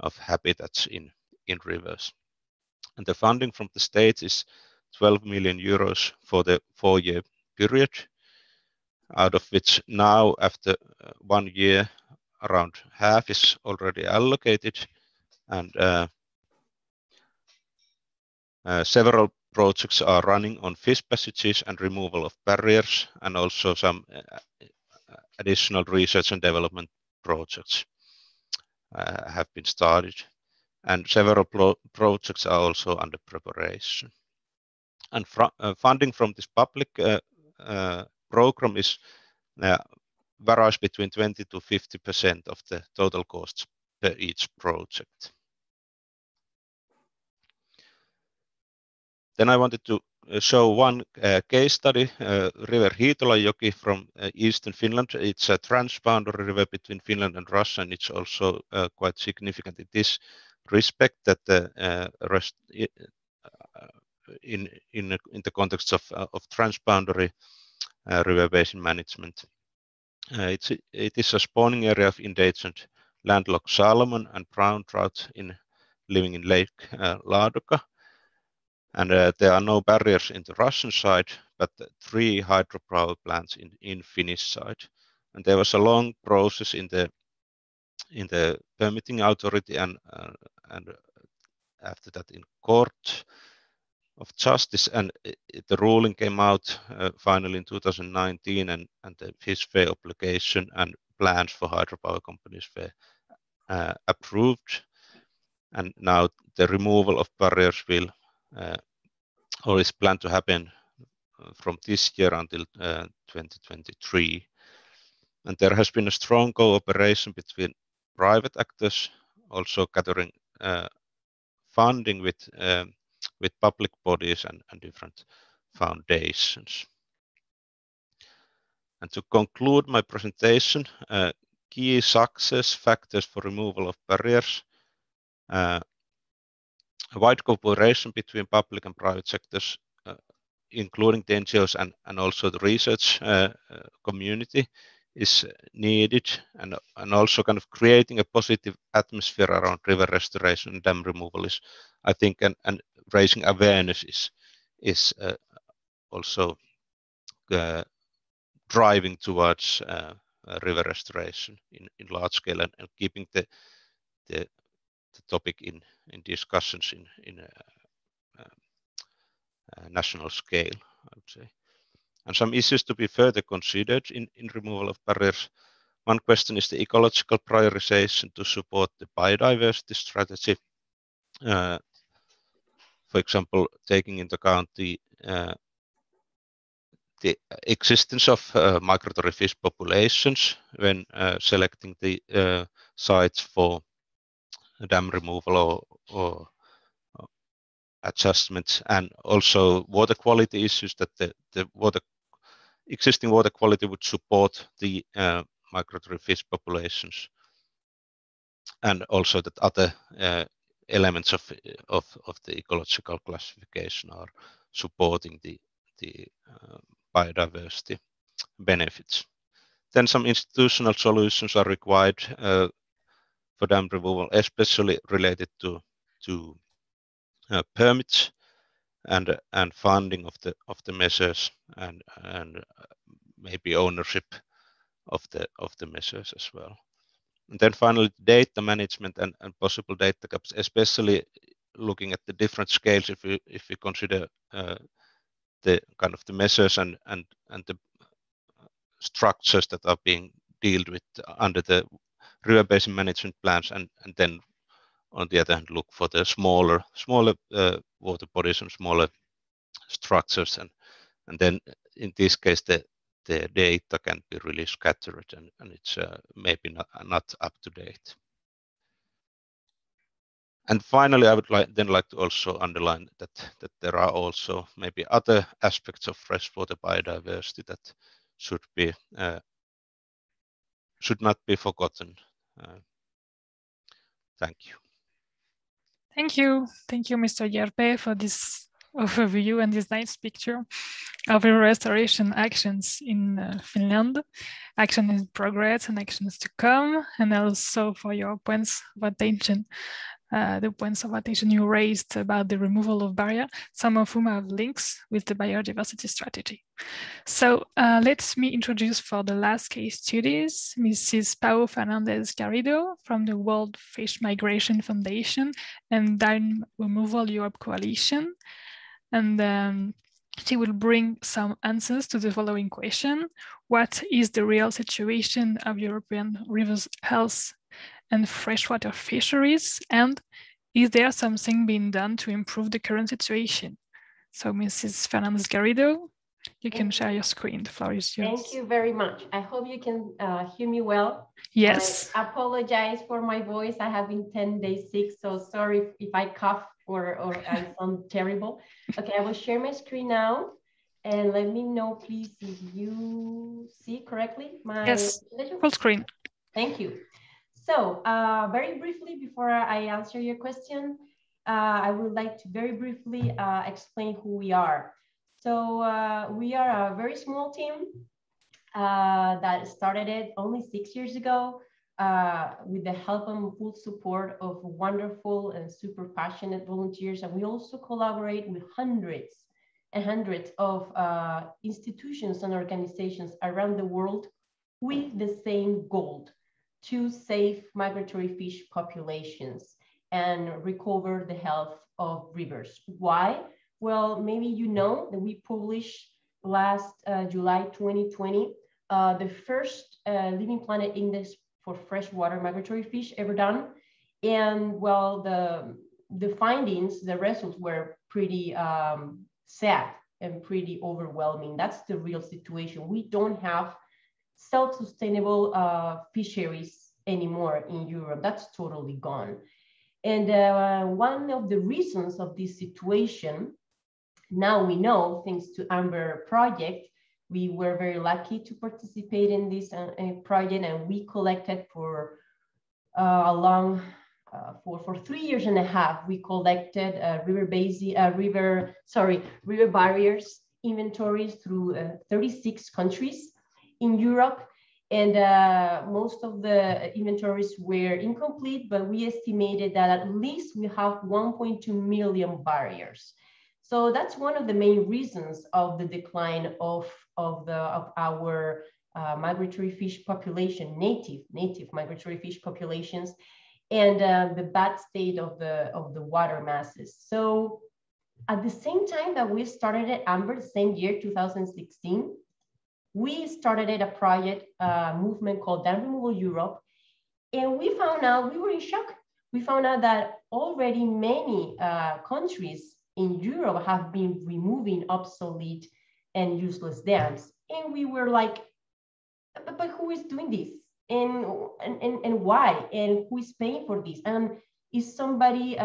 of habitats in rivers. And the funding from the state is 12 million euros for the 4-year period, out of which now, after 1 year, around half is already allocated, and several projects are running on fish passages and removal of barriers, and also some additional research and development projects have been started, and several projects are also under preparation. And funding from this public program is varies between 20 to 50% of the total costs per each project. Then I wanted to show one case study, River Hiitolanjoki from eastern Finland. It's a transboundary river between Finland and Russia, and it's also quite significant in this respect that the in the context of transboundary river basin management. It is a spawning area of endangered landlocked salmon and brown trout living in Lake Ladoga. And there are no barriers in the Russian side, but 3 hydropower plants in Finnish side. And there was a long process in the permitting authority and after that in court of justice, and the ruling came out finally in 2019, and the fish fair obligation and plans for hydropower companies were approved, and now the removal of barriers will or is planned to happen from this year until 2023. And there has been a strong cooperation between private actors, also gathering funding with public bodies and different foundations. And to conclude my presentation, key success factors for removal of barriers, wide cooperation between public and private sectors, including the NGOs and also the research community is needed, and also kind of creating a positive atmosphere around river restoration and dam removal is, I think, and raising awareness is also driving towards river restoration in large scale, and keeping the topic in discussions in national scale, I would say. And some issues to be further considered in removal of barriers. One question is the ecological prioritization to support the biodiversity strategy. For example, taking into account the existence of migratory fish populations when selecting the sites for dam removal or adjustments, and also water quality issues, that the existing water quality would support the migratory fish populations, and also that other elements of the ecological classification are supporting the biodiversity benefits. Then some institutional solutions are required for dam removal, especially related to permits and funding of the measures, and maybe ownership of the measures as well. And then finally, data management and possible data gaps, especially looking at the different scales. If we consider the kind of the measures and the structures that are being dealt with under the river basin management plans, and then on the other hand look for the smaller water bodies and smaller structures, and then in this case the data can be really scattered, and it's maybe not up to date. And finally, I would like to also underline that there are also maybe other aspects of freshwater biodiversity that should not be forgotten. Thank you. Thank you, Mr. Hjerppe, for this overview and this nice picture of the restoration actions in Finland, action in progress and actions to come, and also for your points of attention. The points of attention you raised about the removal of barrier, some of whom have links with the biodiversity strategy. So let me introduce for the last case studies, Mrs. Pao Fernández Garrido from the World Fish Migration Foundation and Dam Removal Europe Coalition. And she will bring some answers to the following question. What is the real situation of European rivers' health and freshwater fisheries? And is there something being done to improve the current situation? So Mrs. Fernández Garrido, you can share your screen. The floor is yours. Thank you very much. I hope you can hear me well. Yes. I apologize for my voice. I have been 10 days sick, so sorry if I cough or I sound terrible. Okay, I will share my screen now. And let me know, please, if you see correctly my yes, full screen. Thank you. So very briefly, before I answer your question, I would like to very briefly explain who we are. So we are a very small team that started it only 6 years ago with the help and full support of wonderful and super passionate volunteers. And we also collaborate with hundreds and hundreds of institutions and organizations around the world with the same goal: to save migratory fish populations and recover the health of rivers. Why? Well, maybe you know that we published last July 2020 the first Living Planet Index for freshwater migratory fish ever done. And well, the findings, the results were pretty sad and pretty overwhelming. That's the real situation. We don't have self-sustainable fisheries anymore in Europe. That's totally gone. And one of the reasons of this situation, now we know, thanks to Amber project, we were very lucky to participate in this project, and we collected for for 3 years and a half. We collected river barriers inventories through 36 countries in Europe. And most of the inventories were incomplete, but we estimated that at least we have 1.2 million barriers. So that's one of the main reasons of the decline of our migratory fish population, native migratory fish populations, and the bad state of the water masses. So at the same time that we started at Amber, the same year, 2016, we started a project movement called Dam Removal Europe, and we found out, we were in shock. We found out that already many countries in Europe have been removing obsolete and useless dams. And we were like, but who is doing this? And why? And who is paying for this? And is somebody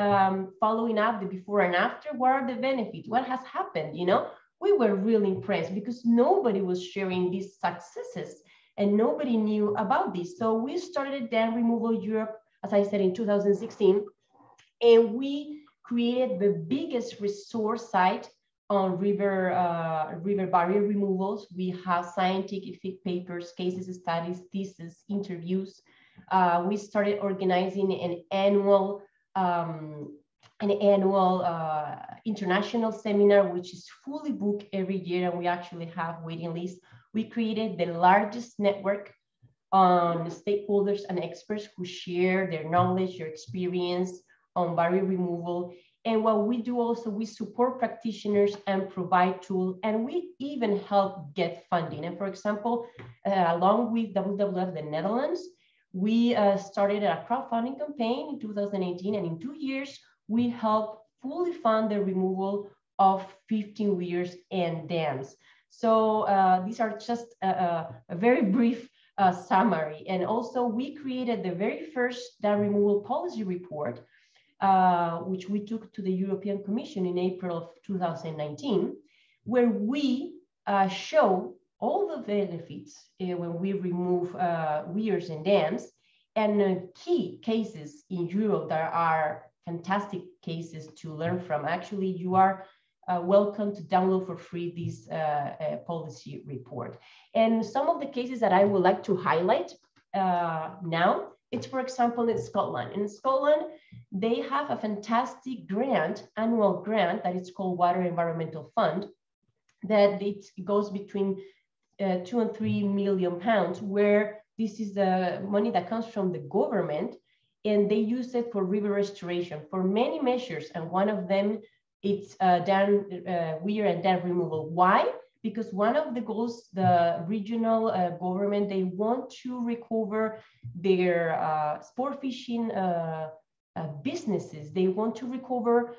following up the before and after? What are the benefits? What has happened, you know? We were really impressed because nobody was sharing these successes and nobody knew about this. So we started Dam Removal Europe, as I said, in 2016, and we created the biggest resource site on river barrier removals. We have scientific papers, cases, studies, theses, interviews. We started organizing an annual international seminar, which is fully booked every year, and we actually have waiting lists. We created the largest network on stakeholders and experts who share their knowledge, their experience on barrier removal. And what we do also, we support practitioners and provide tools, and we even help get funding. And for example, along with WWF the Netherlands, we started a crowdfunding campaign in 2018, and in 2 years, we helped fully fund the removal of 15 weirs and dams. So these are just a very brief summary. And also we created the very first dam removal policy report, which we took to the European Commission in April of 2019, where we show all the benefits when we remove weirs and dams, and key cases in Europe that are fantastic cases to learn from. Actually, you are welcome to download for free this policy report. And some of the cases that I would like to highlight now, it's for example in Scotland. In Scotland, they have a fantastic grant, annual grant, that is called Water Environmental Fund, that it goes between 2 and 3 million pounds, where this is the money that comes from the government, and they use it for river restoration for many measures. And one of them, it's weir and dam removal. Why? Because one of the goals, the regional government, they want to recover their sport fishing businesses. They want to recover,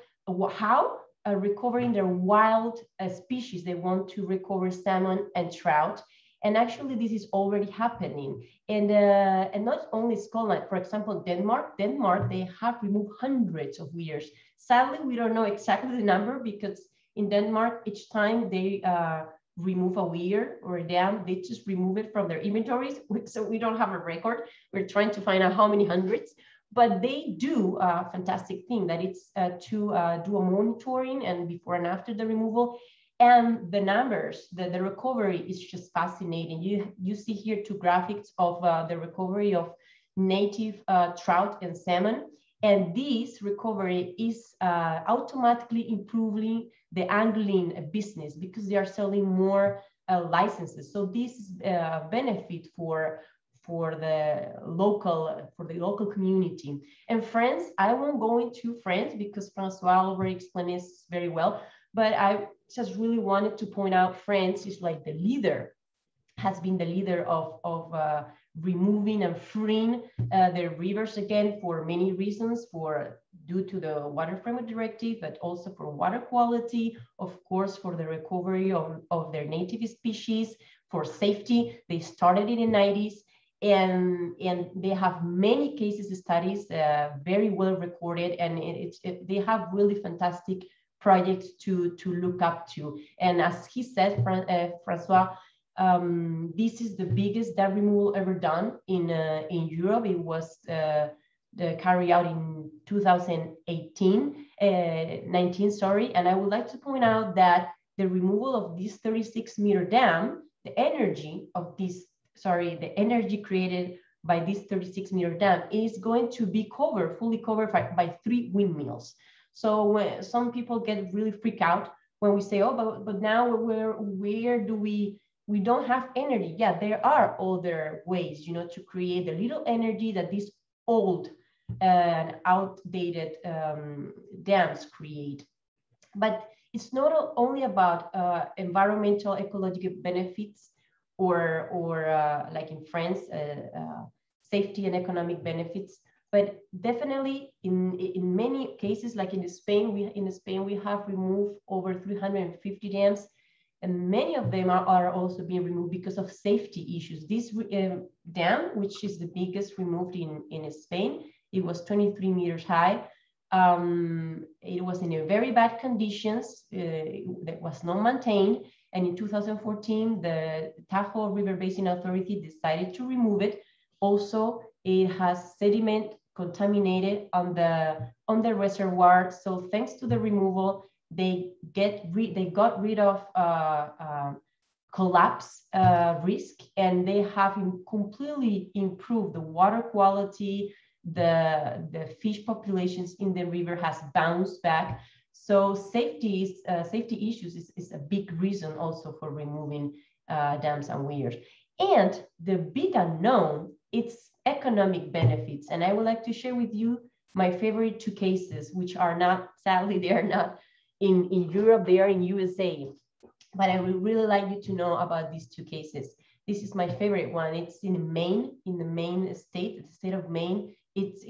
how? Recovering their wild species. They want to recover salmon and trout. And actually, this is already happening. And not only Scotland, for example, Denmark, they have removed hundreds of weirs. Sadly, we don't know exactly the number, because in Denmark, each time they remove a weir or a dam, they just remove it from their inventories. So we don't have a record. We're trying to find out how many hundreds. But they do a fantastic thing, that it's to do a monitoring and before and after the removal. And the numbers, the recovery is just fascinating. You see here 2 graphics of the recovery of native trout and salmon. And this recovery is automatically improving the angling business, because they are selling more licenses. So this is a benefit for the local community. And France, I won't go into France because François already explained this very well, but I just really wanted to point out France is like the leader, has been the leader of removing and freeing their rivers again for many reasons, due to the Water Framework Directive, but also for water quality, of course, for the recovery of their native species, for safety. They started in the 90s. And they have many cases studies, very well recorded, and they have really fantastic projects to look up to. And as he said, François, this is the biggest dam removal ever done in Europe. It was carried out in 19, sorry. And I would like to point out that the removal of this 36-meter dam, the energy created by this 36-meter dam is going to be fully covered by 3 windmills. So when some people get really freaked out when we say, oh, but now where do we don't have energy? Yeah, there are other ways, to create the little energy that these old and outdated dams create. But it's not only about environmental ecological benefits, or like in France, safety and economic benefits, but definitely in many cases, like in Spain, we have removed over 350 dams, and many of them are also being removed because of safety issues. This dam, which is the biggest removed in Spain, it was 23 meters high. It was in a very bad conditions, that was not maintained. And in 2014, the Tahoe River Basin Authority decided to remove it. Also, it has sediment contaminated on the reservoir. So thanks to the removal, they got rid of collapse risk, and they have completely improved the water quality. The fish populations in the river has bounced back. So safety issues is a big reason also for removing dams and weirs. And the big unknown, it's economic benefits. And I would like to share with you my favorite 2 cases, which are not, sadly, they are not in Europe, they are in USA. But I would really like you to know about these 2 cases. This is my favorite one. It's in Maine, in the Maine state, the state of Maine. It's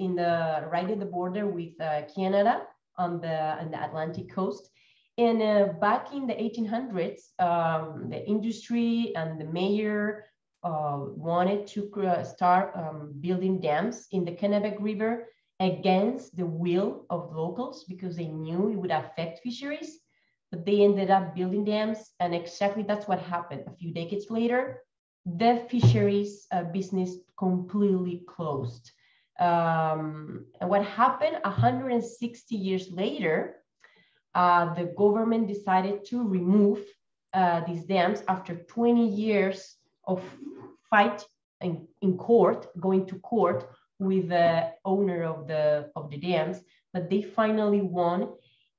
right at the border with Canada, on the Atlantic coast. And back in the 1800s, the industry and the mayor wanted to start building dams in the Kennebec River against the will of locals, because they knew it would affect fisheries. But they ended up building dams, and exactly that's what happened. A few decades later, the fisheries business completely closed. And what happened 160 years later, the government decided to remove these dams after 20 years of fight in court, going to court with the owner of the dams, but they finally won.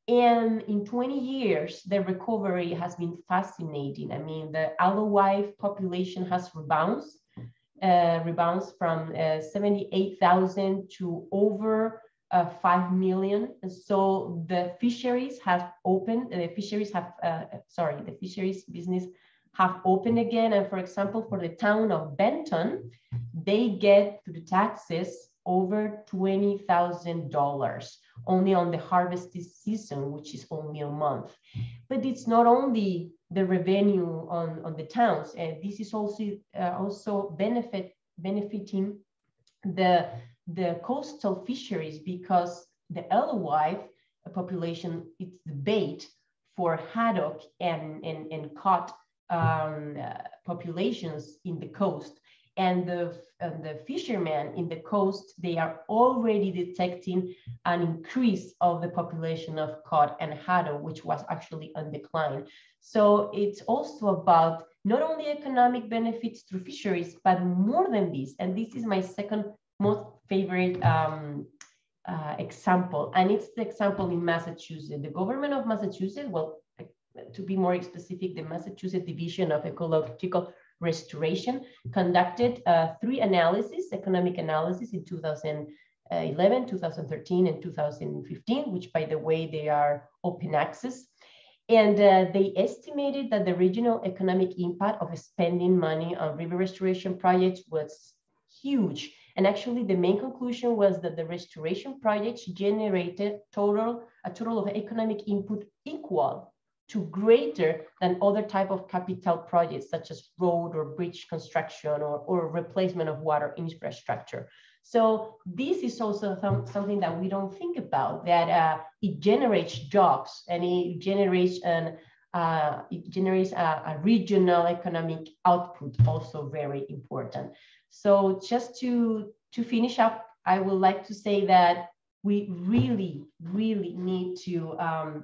And in 20 years, the recovery has been fascinating. I mean, the alewife population has rebounded from 78,000 to over 5 million. And so the fisheries have opened, the fisheries business have opened again. And for example, for the town of Benton, they get through the taxes over $20,000 only on the harvesting season, which is only a month. But it's not only the revenue on the towns. This is also benefiting the coastal fisheries, because the alewife population, it's the bait for haddock and cod populations in the coast. And the fishermen in the coast, they are already detecting an increase of the population of cod and haddock, which was actually on decline. So it's also about not only economic benefits through fisheries, but more than this. And this is my second most favorite example. And it's the example in Massachusetts. The government of Massachusetts, well, to be more specific, the Massachusetts Division of Ecological Restoration conducted 3 economic analysis in 2011, 2013, and 2015, which, by the way, they are open access. And they estimated that the regional economic impact of spending money on river restoration projects was huge. And actually, the main conclusion was that the restoration projects generated a total of economic input equal to greater than other type of capital projects, such as road or bridge construction or replacement of water infrastructure. So this is also something that we don't think about, that it generates jobs, and it generates a regional economic output, also very important. So just to finish up, I would like to say that we really, really need to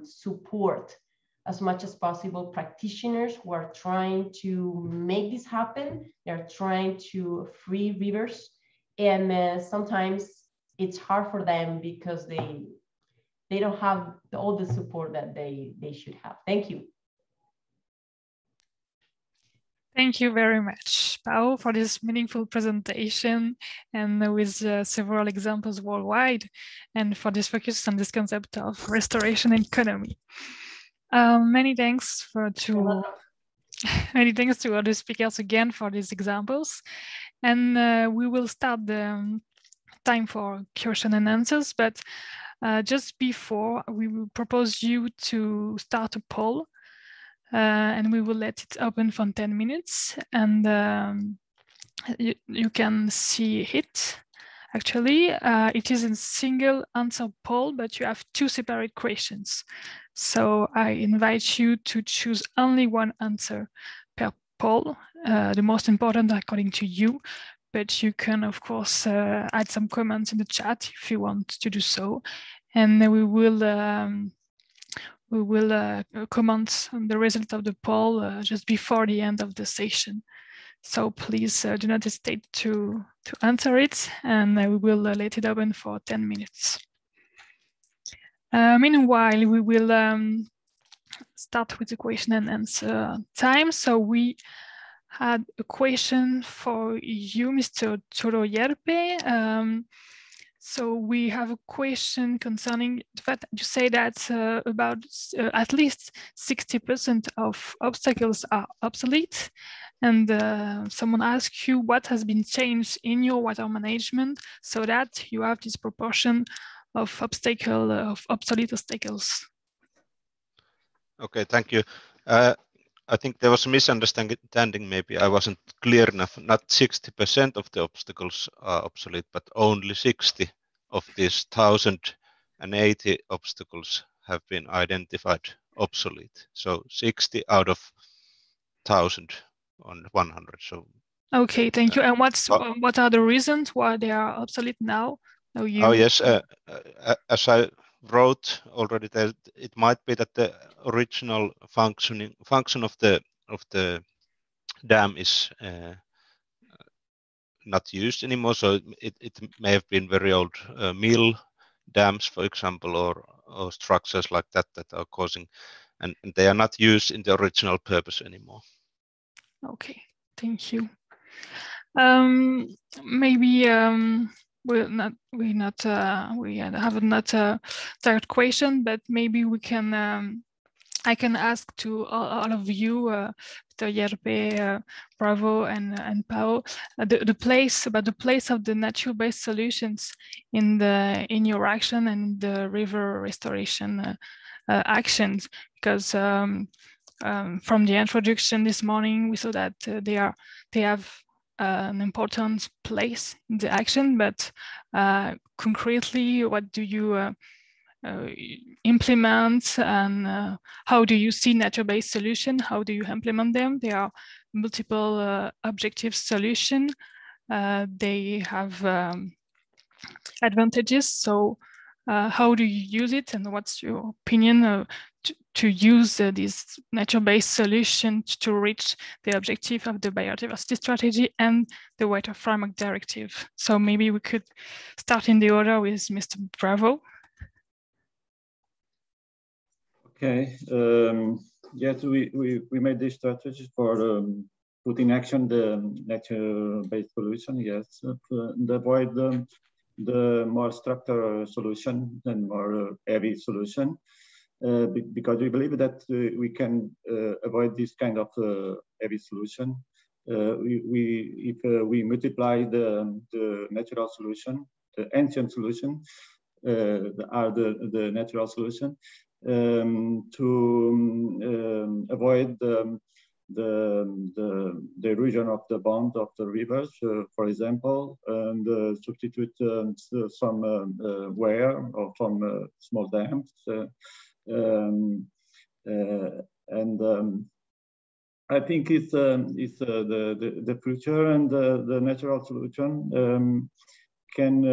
support as much as possible practitioners who are trying to make this happen. They're trying to free rivers, and sometimes it's hard for them because they don't have all the support that they should have. Thank you. Thank you very much, Pao, for this meaningful presentation, and with several examples worldwide, and for this focus on this concept of restoration economy. Many thanks to all the speakers again for these examples. And we will start the time for question and answers, but just before, we will propose you to start a poll, and we will let it open for 10 minutes, and you can see it. Actually, it is a single answer poll, but you have 2 separate questions. So I invite you to choose only one answer per poll, the most important according to you, but you can, of course, add some comments in the chat if you want to do so. And we will comment on the result of the poll just before the end of the session. So please do not hesitate to answer it, and we will let it open for 10 minutes. Meanwhile, we will start with the question and answer time. So we had a question for you, Mr. Turo Hjerppe. So we have a question concerning the fact that you say that about at least 60% of obstacles are obsolete. And someone asks you what has been changed in your water management so that you have this proportion of obsolete obstacles. Okay, thank you. I think there was a misunderstanding. Maybe I wasn't clear enough. Not 60% of the obstacles are obsolete, but only 60 of these 1,080 obstacles have been identified obsolete. So 60 out of 1,000 on 100. So okay, thank you. And what are the reasons why they are obsolete now? Oh yes, as I wrote already that it might be that the original function of the dam is not used anymore. So it may have been very old mill dams, for example, or structures like that are causing, and they are not used in the original purpose anymore. Okay, thank you. Maybe we have not a direct question, but maybe we can. I can ask to all of you, Mr. Hjerppe, Bravo, and Pao, the place of the nature-based solutions in your action and the river restoration actions, because from the introduction this morning we saw that they have an important place in the action, but concretely, what do you implement, and how do you see nature-based solution? How do you implement them? There are multiple objective solutions. They have advantages. So how do you use it, and what's your opinion to use this nature-based solution to reach the objective of the biodiversity strategy and the Water Framework Directive? So maybe we could start in the order with Mr. Bravo. Okay. Yes, we made this strategy for put in action the nature-based solution. Yes, to avoid the more structural solution and more heavy solution, because we believe that we can avoid this kind of heavy solution. If we multiply the natural solution, the ancient solution, the natural solution. To avoid the erosion of the bond of the rivers, for example, and substitute some weir or some small dams. I think it's the future, and the natural solution can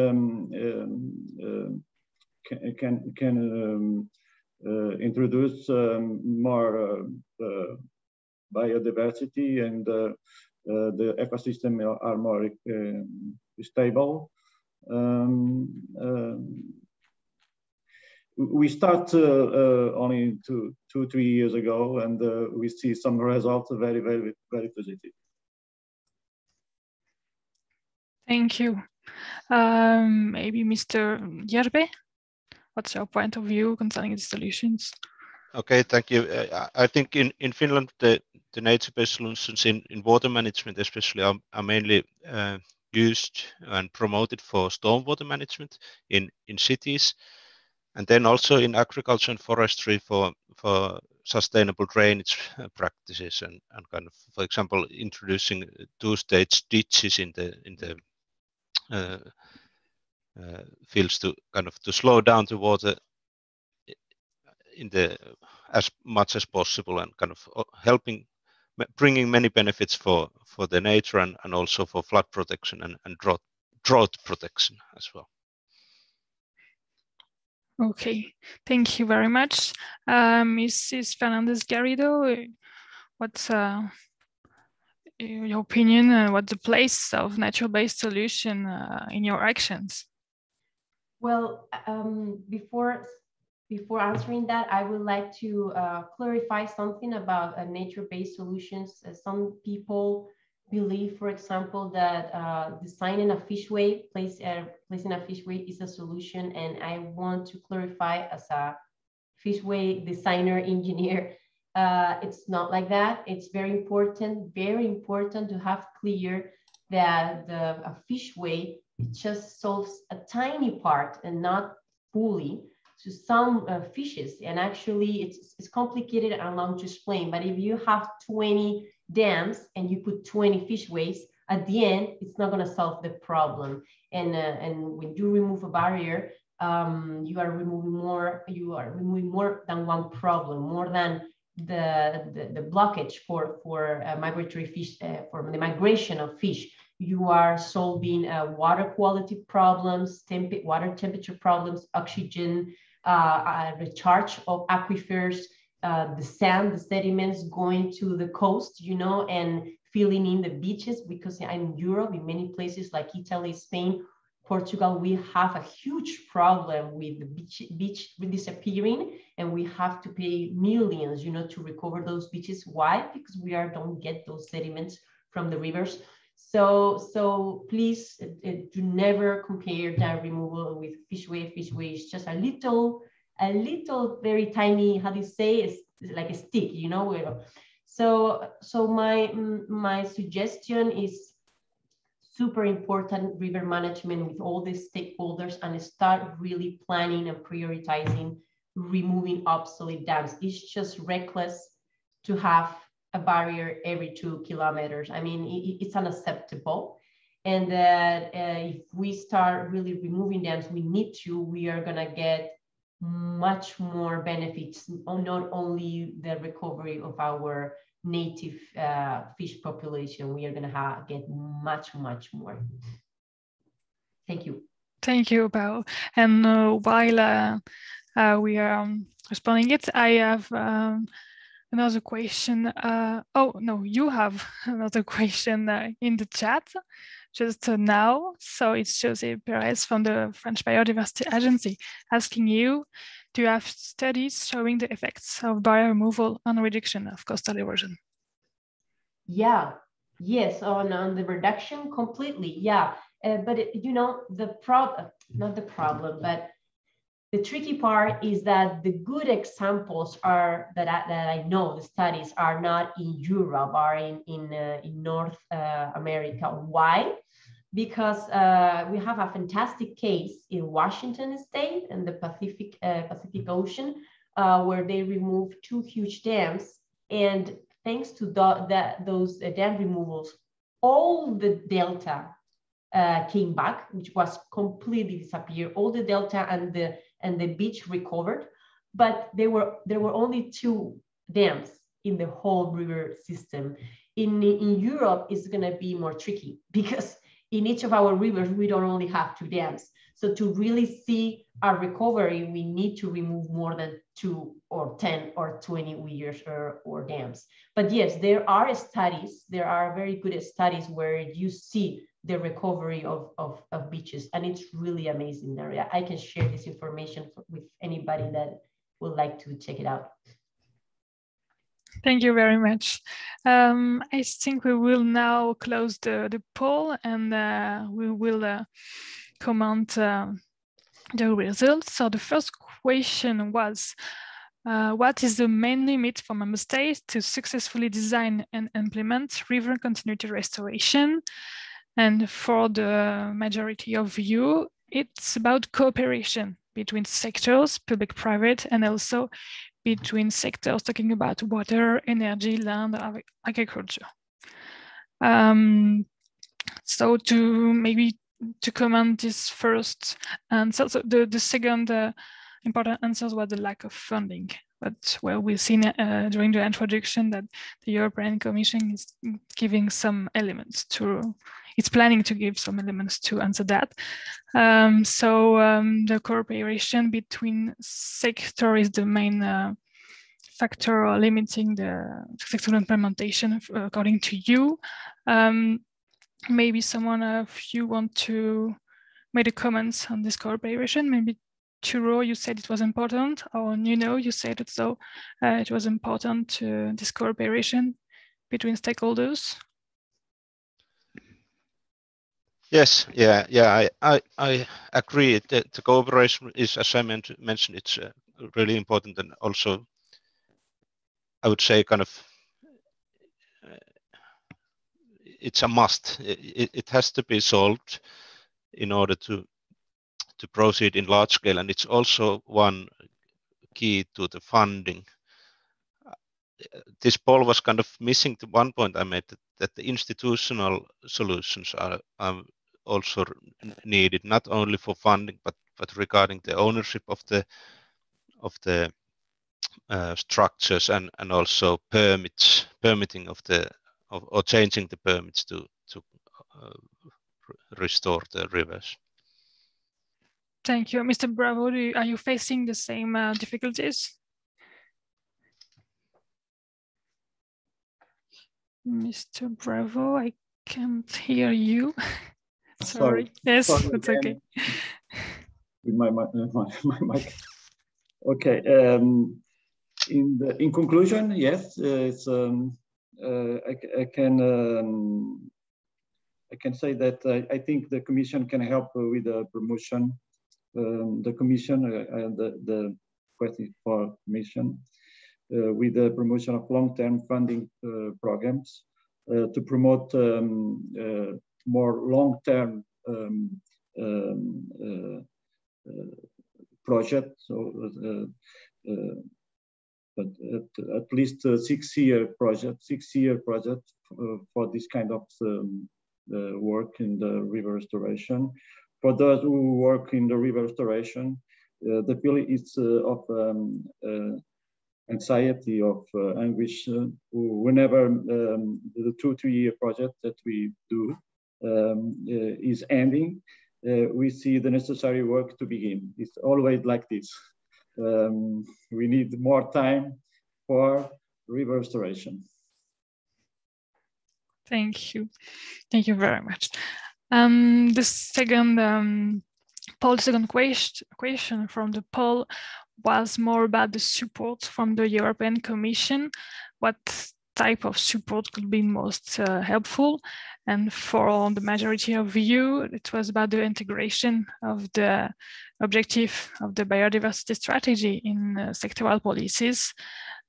introduce more biodiversity, and the ecosystem are more stable. We start only 2-3 years ago, and we see some results very, very, very positive. Thank you. Maybe Mr. Hjerppe, what's your point of view concerning the solutions? Okay, thank you. I think in Finland, the nature-based solutions in water management especially are mainly used and promoted for stormwater management in cities, and then also in agriculture and forestry for sustainable drainage practices, and kind of, for example, introducing two-stage ditches in the fields to kind of to slow down the water in the as much as possible, and kind of bringing many benefits for the nature, and also for flood protection and drought protection as well. Okay, thank you very much. Mrs. Fernández Garrido, what's your opinion, and what's the place of nature-based solution in your actions? Well, before answering that, I would like to clarify something about nature-based solutions. Some people believe, for example, that designing a fishway, placing a fishway is a solution, and I want to clarify, as a fishway designer engineer, it's not like that. It's very important to have clear that a fishway just solves a tiny part and not fully to some fishes, and actually it's complicated and long to explain, but if you have 20 dams and you put 20 fishways, at the end it's not going to solve the problem, and when you remove a barrier, you are removing more than one problem, more than the blockage for migratory fish, for the migration of fish. You are solving water quality problems, water temperature problems, oxygen recharge of aquifers, the sand, the sediments going to the coast, you know, and filling in the beaches, because in Europe, in many places like Italy, Spain, Portugal, we have a huge problem with the beach disappearing, and we have to pay millions, you know, to recover those beaches. Why? Because we don't get those sediments from the rivers. So please do never compare that removal with fish wave. Fish wave is just a little, very tiny, how do you say, it's like a stick, you know. So my suggestion is super important river management with all the stakeholders, and start really planning and prioritizing removing obsolete dams. It's just reckless to have a barrier every 2 kilometers. I mean, it's unacceptable. And that if we start really removing dams, we are gonna get much more benefits, not only the recovery of our native fish population, we are going to get much more. Thank you. Thank you, Pao. And while we are responding it, I have another question. Oh no, you have another question in the chat just now. So it's José Perez from the French Biodiversity Agency asking you, do you have studies showing the effects of barrier removal and reduction of coastal erosion? Yeah, yes, on the reduction completely, yeah. But you know, not the problem, but the tricky part is that the good examples are that I know the studies are not in Europe, are in North America. Why? Because we have a fantastic case in Washington State and the Pacific Ocean, where they removed 2 huge dams, and thanks to those dam removals, all the delta came back, which was completely disappeared. All the delta and the beach recovered, but there were only 2 dams in the whole river system. In Europe, it's going to be more tricky, because in each of our rivers, we don't only have 2 dams. So to really see a recovery, we need to remove more than 2 or 10 or 20 weirs or dams. But yes, there are studies, there are very good studies where you see the recovery of beaches, and it's really amazing. I can share this information with anybody that would like to check it out. Thank you very much. I think we will now close the poll, and we will comment the results. So the first question was, what is the main limit for member states to successfully design and implement river continuity restoration? And for the majority of you, it's about cooperation between sectors, public, private, and also between sectors talking about water, energy, land, agriculture. So to comment this first answer, so the second important answer was the lack of funding. But well, we've seen during the introduction that the European Commission is giving some elements it's planning to give some elements to answer that. The cooperation between sectors is the main factor limiting the successful implementation, according to you. Maybe someone of you want to make a comments on this cooperation. Maybe Turo, you said it was important, or Nuno, you said it, so it was important to this cooperation between stakeholders. Yes, yeah, I agree that the cooperation is, as I mentioned, it's really important, and also I would say kind of it's a must. It has to be solved in order to proceed in large scale, and it's also one key to the funding. This poll was kind of missing the one point I made, that the institutional solutions are also needed, not only for funding, but regarding the ownership of the structures and also permitting or changing the permits to restore the rivers. Thank you. Mr. Bravo, are you facing the same difficulties? Mr. Bravo, I can't hear you. Sorry. Yes, Sorry it's again. okay. With my mic. Okay. In conclusion, yes, it's I can say that I think the Commission can help with the promotion. The Commission and the question for Commission with the promotion of long-term funding programs to promote more long-term projects. So, but at least a 6-year project for this kind of work in the river restoration. For those who work in the river restoration, the feeling is of anxiety, of anguish, whenever the 2-3-year project that we do is ending, we see the necessary work to begin. It's always like this. We need more time for river restoration. Thank you. Thank you very much. The second second question from the poll was more about the support from the European Commission. What type of support could be most helpful? And for the majority of you, it was about the integration of the objective of the biodiversity strategy in sectoral policies.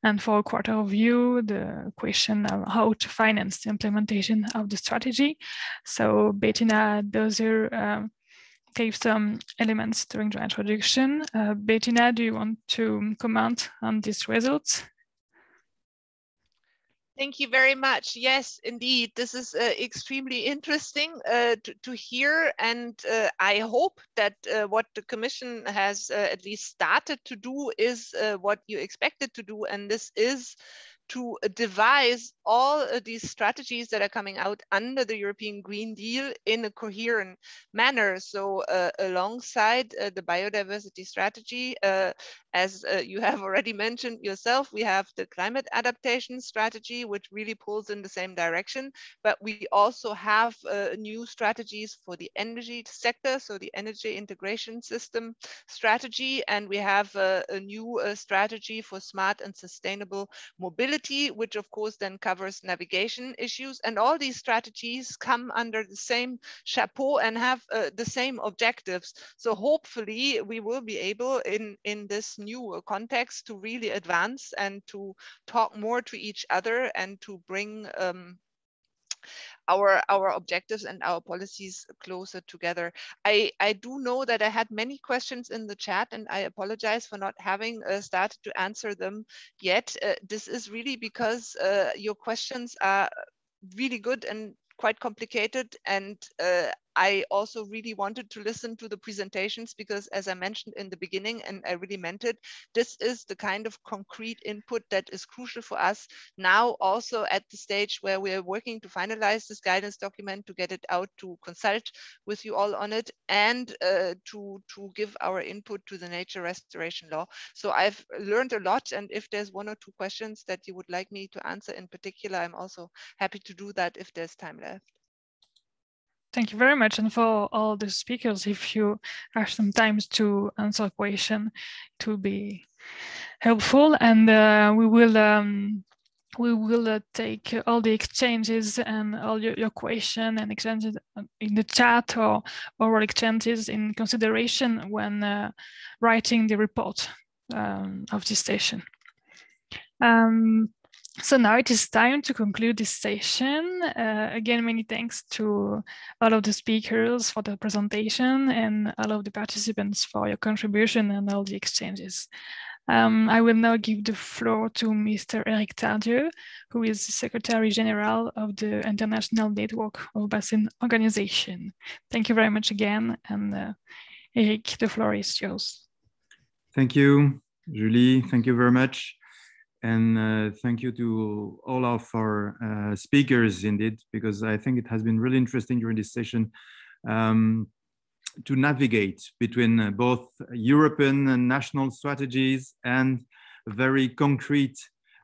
And for a quarter of you, the question of how to finance the implementation of the strategy. So Bettina Doeser gave some elements during the introduction. Bettina, do you want to comment on these results? Thank you very much. Yes, indeed. This is extremely interesting to hear. And I hope that what the Commission has at least started to do is what you expected to do. And this is to devise all these strategies that are coming out under the European Green Deal in a coherent manner. So alongside the biodiversity strategy, as you have already mentioned yourself, we have the climate adaptation strategy, which really pulls in the same direction. But we also have new strategies for the energy sector, so the energy integration system strategy. And we have a new strategy for smart and sustainable mobility, which of course then covers navigation issues. And all these strategies come under the same chapeau and have the same objectives. So hopefully we will be able in this new context to really advance and to talk more to each other and to bring our objectives and our policies closer together. I do know that I had many questions in the chat, and I apologize for not having started to answer them yet. This is really because your questions are really good and quite complicated, and I also really wanted to listen to the presentations because, as I mentioned in the beginning, and I really meant it, this is the kind of concrete input that is crucial for us now, also at the stage where we are working to finalize this guidance document, to get it out, to consult with you all on it, and to give our input to the nature restoration law. So I've learned a lot, and if there's 1 or 2 questions that you would like me to answer in particular, I'm also happy to do that if there's time left. Thank you very much. And for all the speakers, if you have some time to answer a question, it will be helpful. And we will take all the exchanges and all your question and exchanges in the chat or oral exchanges in consideration when writing the report of this session. So now it is time to conclude this session. Again, many thanks to all of the speakers for the presentation and all of the participants for your contribution and all the exchanges. I will now give the floor to Mr. Eric Tardieu, who is the Secretary-General of the International Network of Basin Organization. Thank you very much again. And Eric, the floor is yours. Thank you, Julie. Thank you very much. And thank you to all of our speakers indeed, because I think it has been really interesting during this session. to navigate between both European and national strategies and very concrete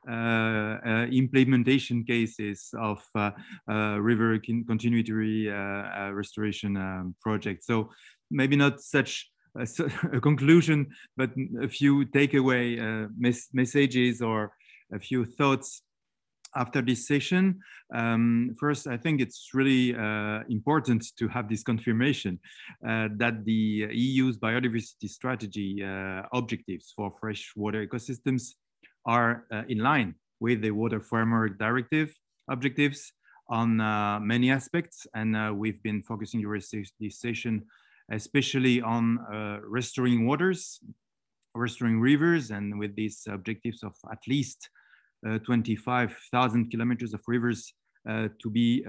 implementation cases of river continuity restoration projects. So maybe not such a conclusion, but a few takeaway messages or a few thoughts after this session. First, I think it's really important to have this confirmation that the EU's biodiversity strategy objectives for freshwater ecosystems are in line with the Water Framework Directive objectives on many aspects. And we've been focusing this session especially on restoring waters, restoring rivers, and with these objectives of at least 25,000 kilometers of rivers to be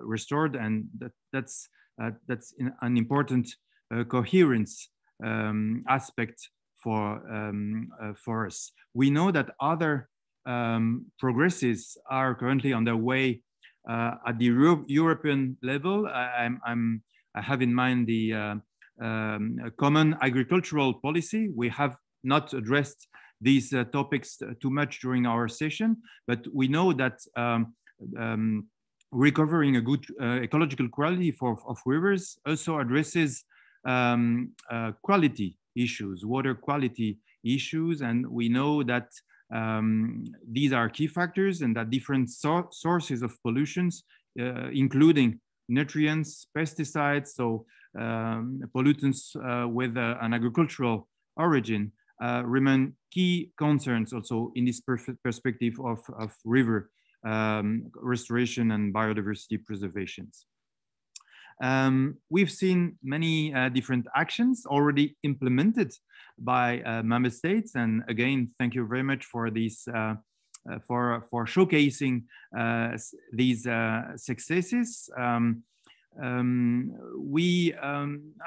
restored. And that's an important coherence aspect for us. We know that other progresses are currently underway at the European level. I have in mind the common agricultural policy. We have not addressed these topics too much during our session, but we know that recovering a good ecological quality of rivers also addresses quality issues, water quality issues, and we know that these are key factors and that different sources of pollutions, including nutrients, pesticides, so pollutants with an agricultural origin, remain key concerns also in this perspective of river restoration and biodiversity preservations. We've seen many different actions already implemented by member states, and again, thank you very much for this, for showcasing these successes. I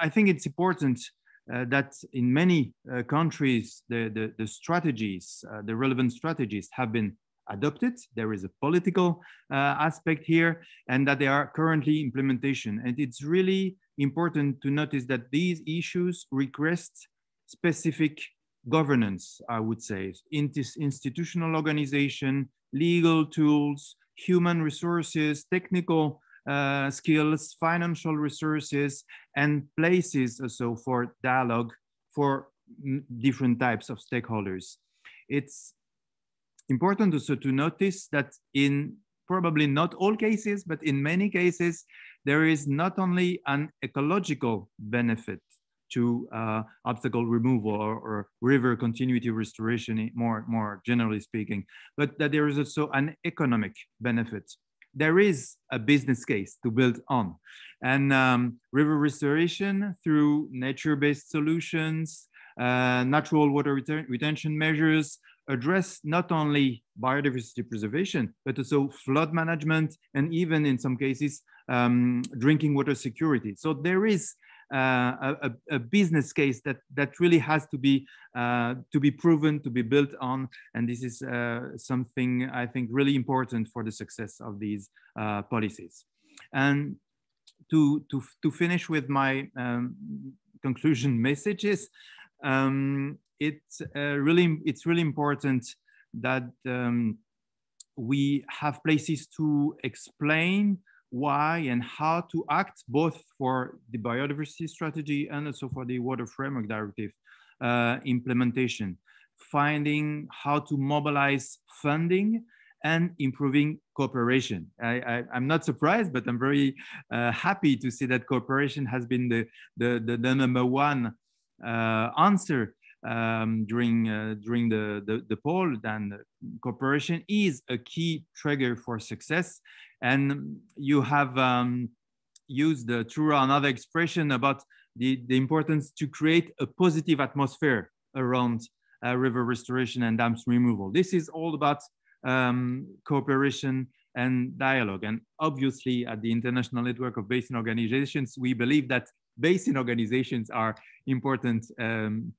think it's important that in many countries, the strategies, the relevant strategies have been adopted. There is a political aspect here, and that they are currently implementation. And it's really important to notice that these issues request specific governance, I would say, institutional organization, legal tools, human resources, technical skills, financial resources, and places also for dialogue for different types of stakeholders. It's important also to notice that in probably not all cases, but in many cases, there is not only an ecological benefit to obstacle removal or river continuity restoration, more generally speaking, but that there is also an economic benefit. There is a business case to build on. And river restoration through nature-based solutions, natural water retention measures address not only biodiversity preservation, but also flood management, and even in some cases, drinking water security. So there is a business case that really has to be proven, to be built on, and this is something I think really important for the success of these policies. And to finish with my conclusion messages, it's really important that we have places to explain why and how to act, both for the biodiversity strategy and also for the Water Framework Directive implementation, finding how to mobilize funding and improving cooperation. I'm not surprised, but I'm very happy to see that cooperation has been the number one answer during the poll. And cooperation is a key trigger for success. And you have used the Turo, another expression about the importance to create a positive atmosphere around river restoration and dams removal. This is all about cooperation and dialogue. And obviously at the International Network of Basin Organizations, we believe that basin organizations are important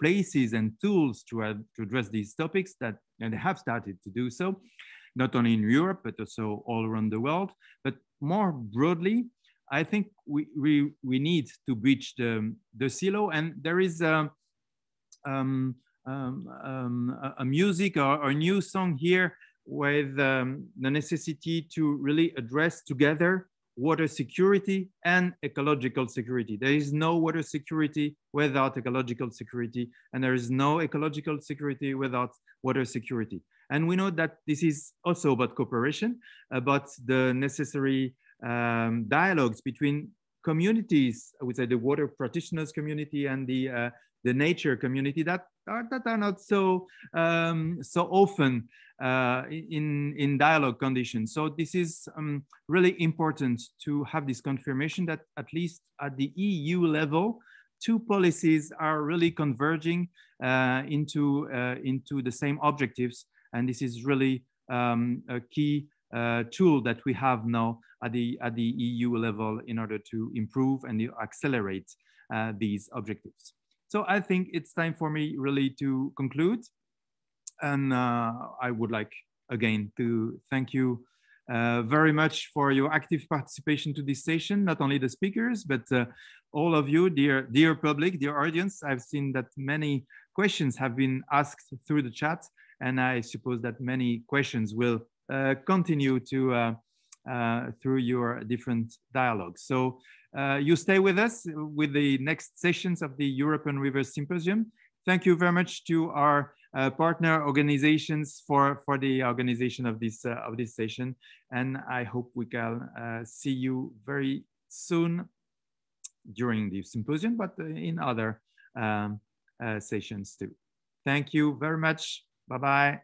places and tools to address these topics, and they have started to do so, not only in Europe, but also all around the world. But more broadly, I think we need to breach the silo, and there is a music or a new song here with the necessity to really address together water security and ecological security. There is no water security without ecological security, and there is no ecological security without water security. And we know that this is also about cooperation, about the necessary dialogues between communities, I would say the water practitioners community and the nature community that are not so often in dialogue conditions. So this is really important to have this confirmation that at least at the EU level, two policies are really converging into the same objectives. And this is really a key tool that we have now at the EU level in order to improve and accelerate these objectives. So I think it's time for me really to conclude. And I would like again to thank you very much for your active participation to this session, not only the speakers, but all of you, dear public, dear audience. I've seen that many questions have been asked through the chat, and I suppose that many questions will continue to through your different dialogues. So you stay with us with the next sessions of the European Rivers Symposium. Thank you very much to our partner organizations for the organization of this session. And I hope we can see you very soon during the symposium, but in other sessions too. Thank you very much. Bye-bye.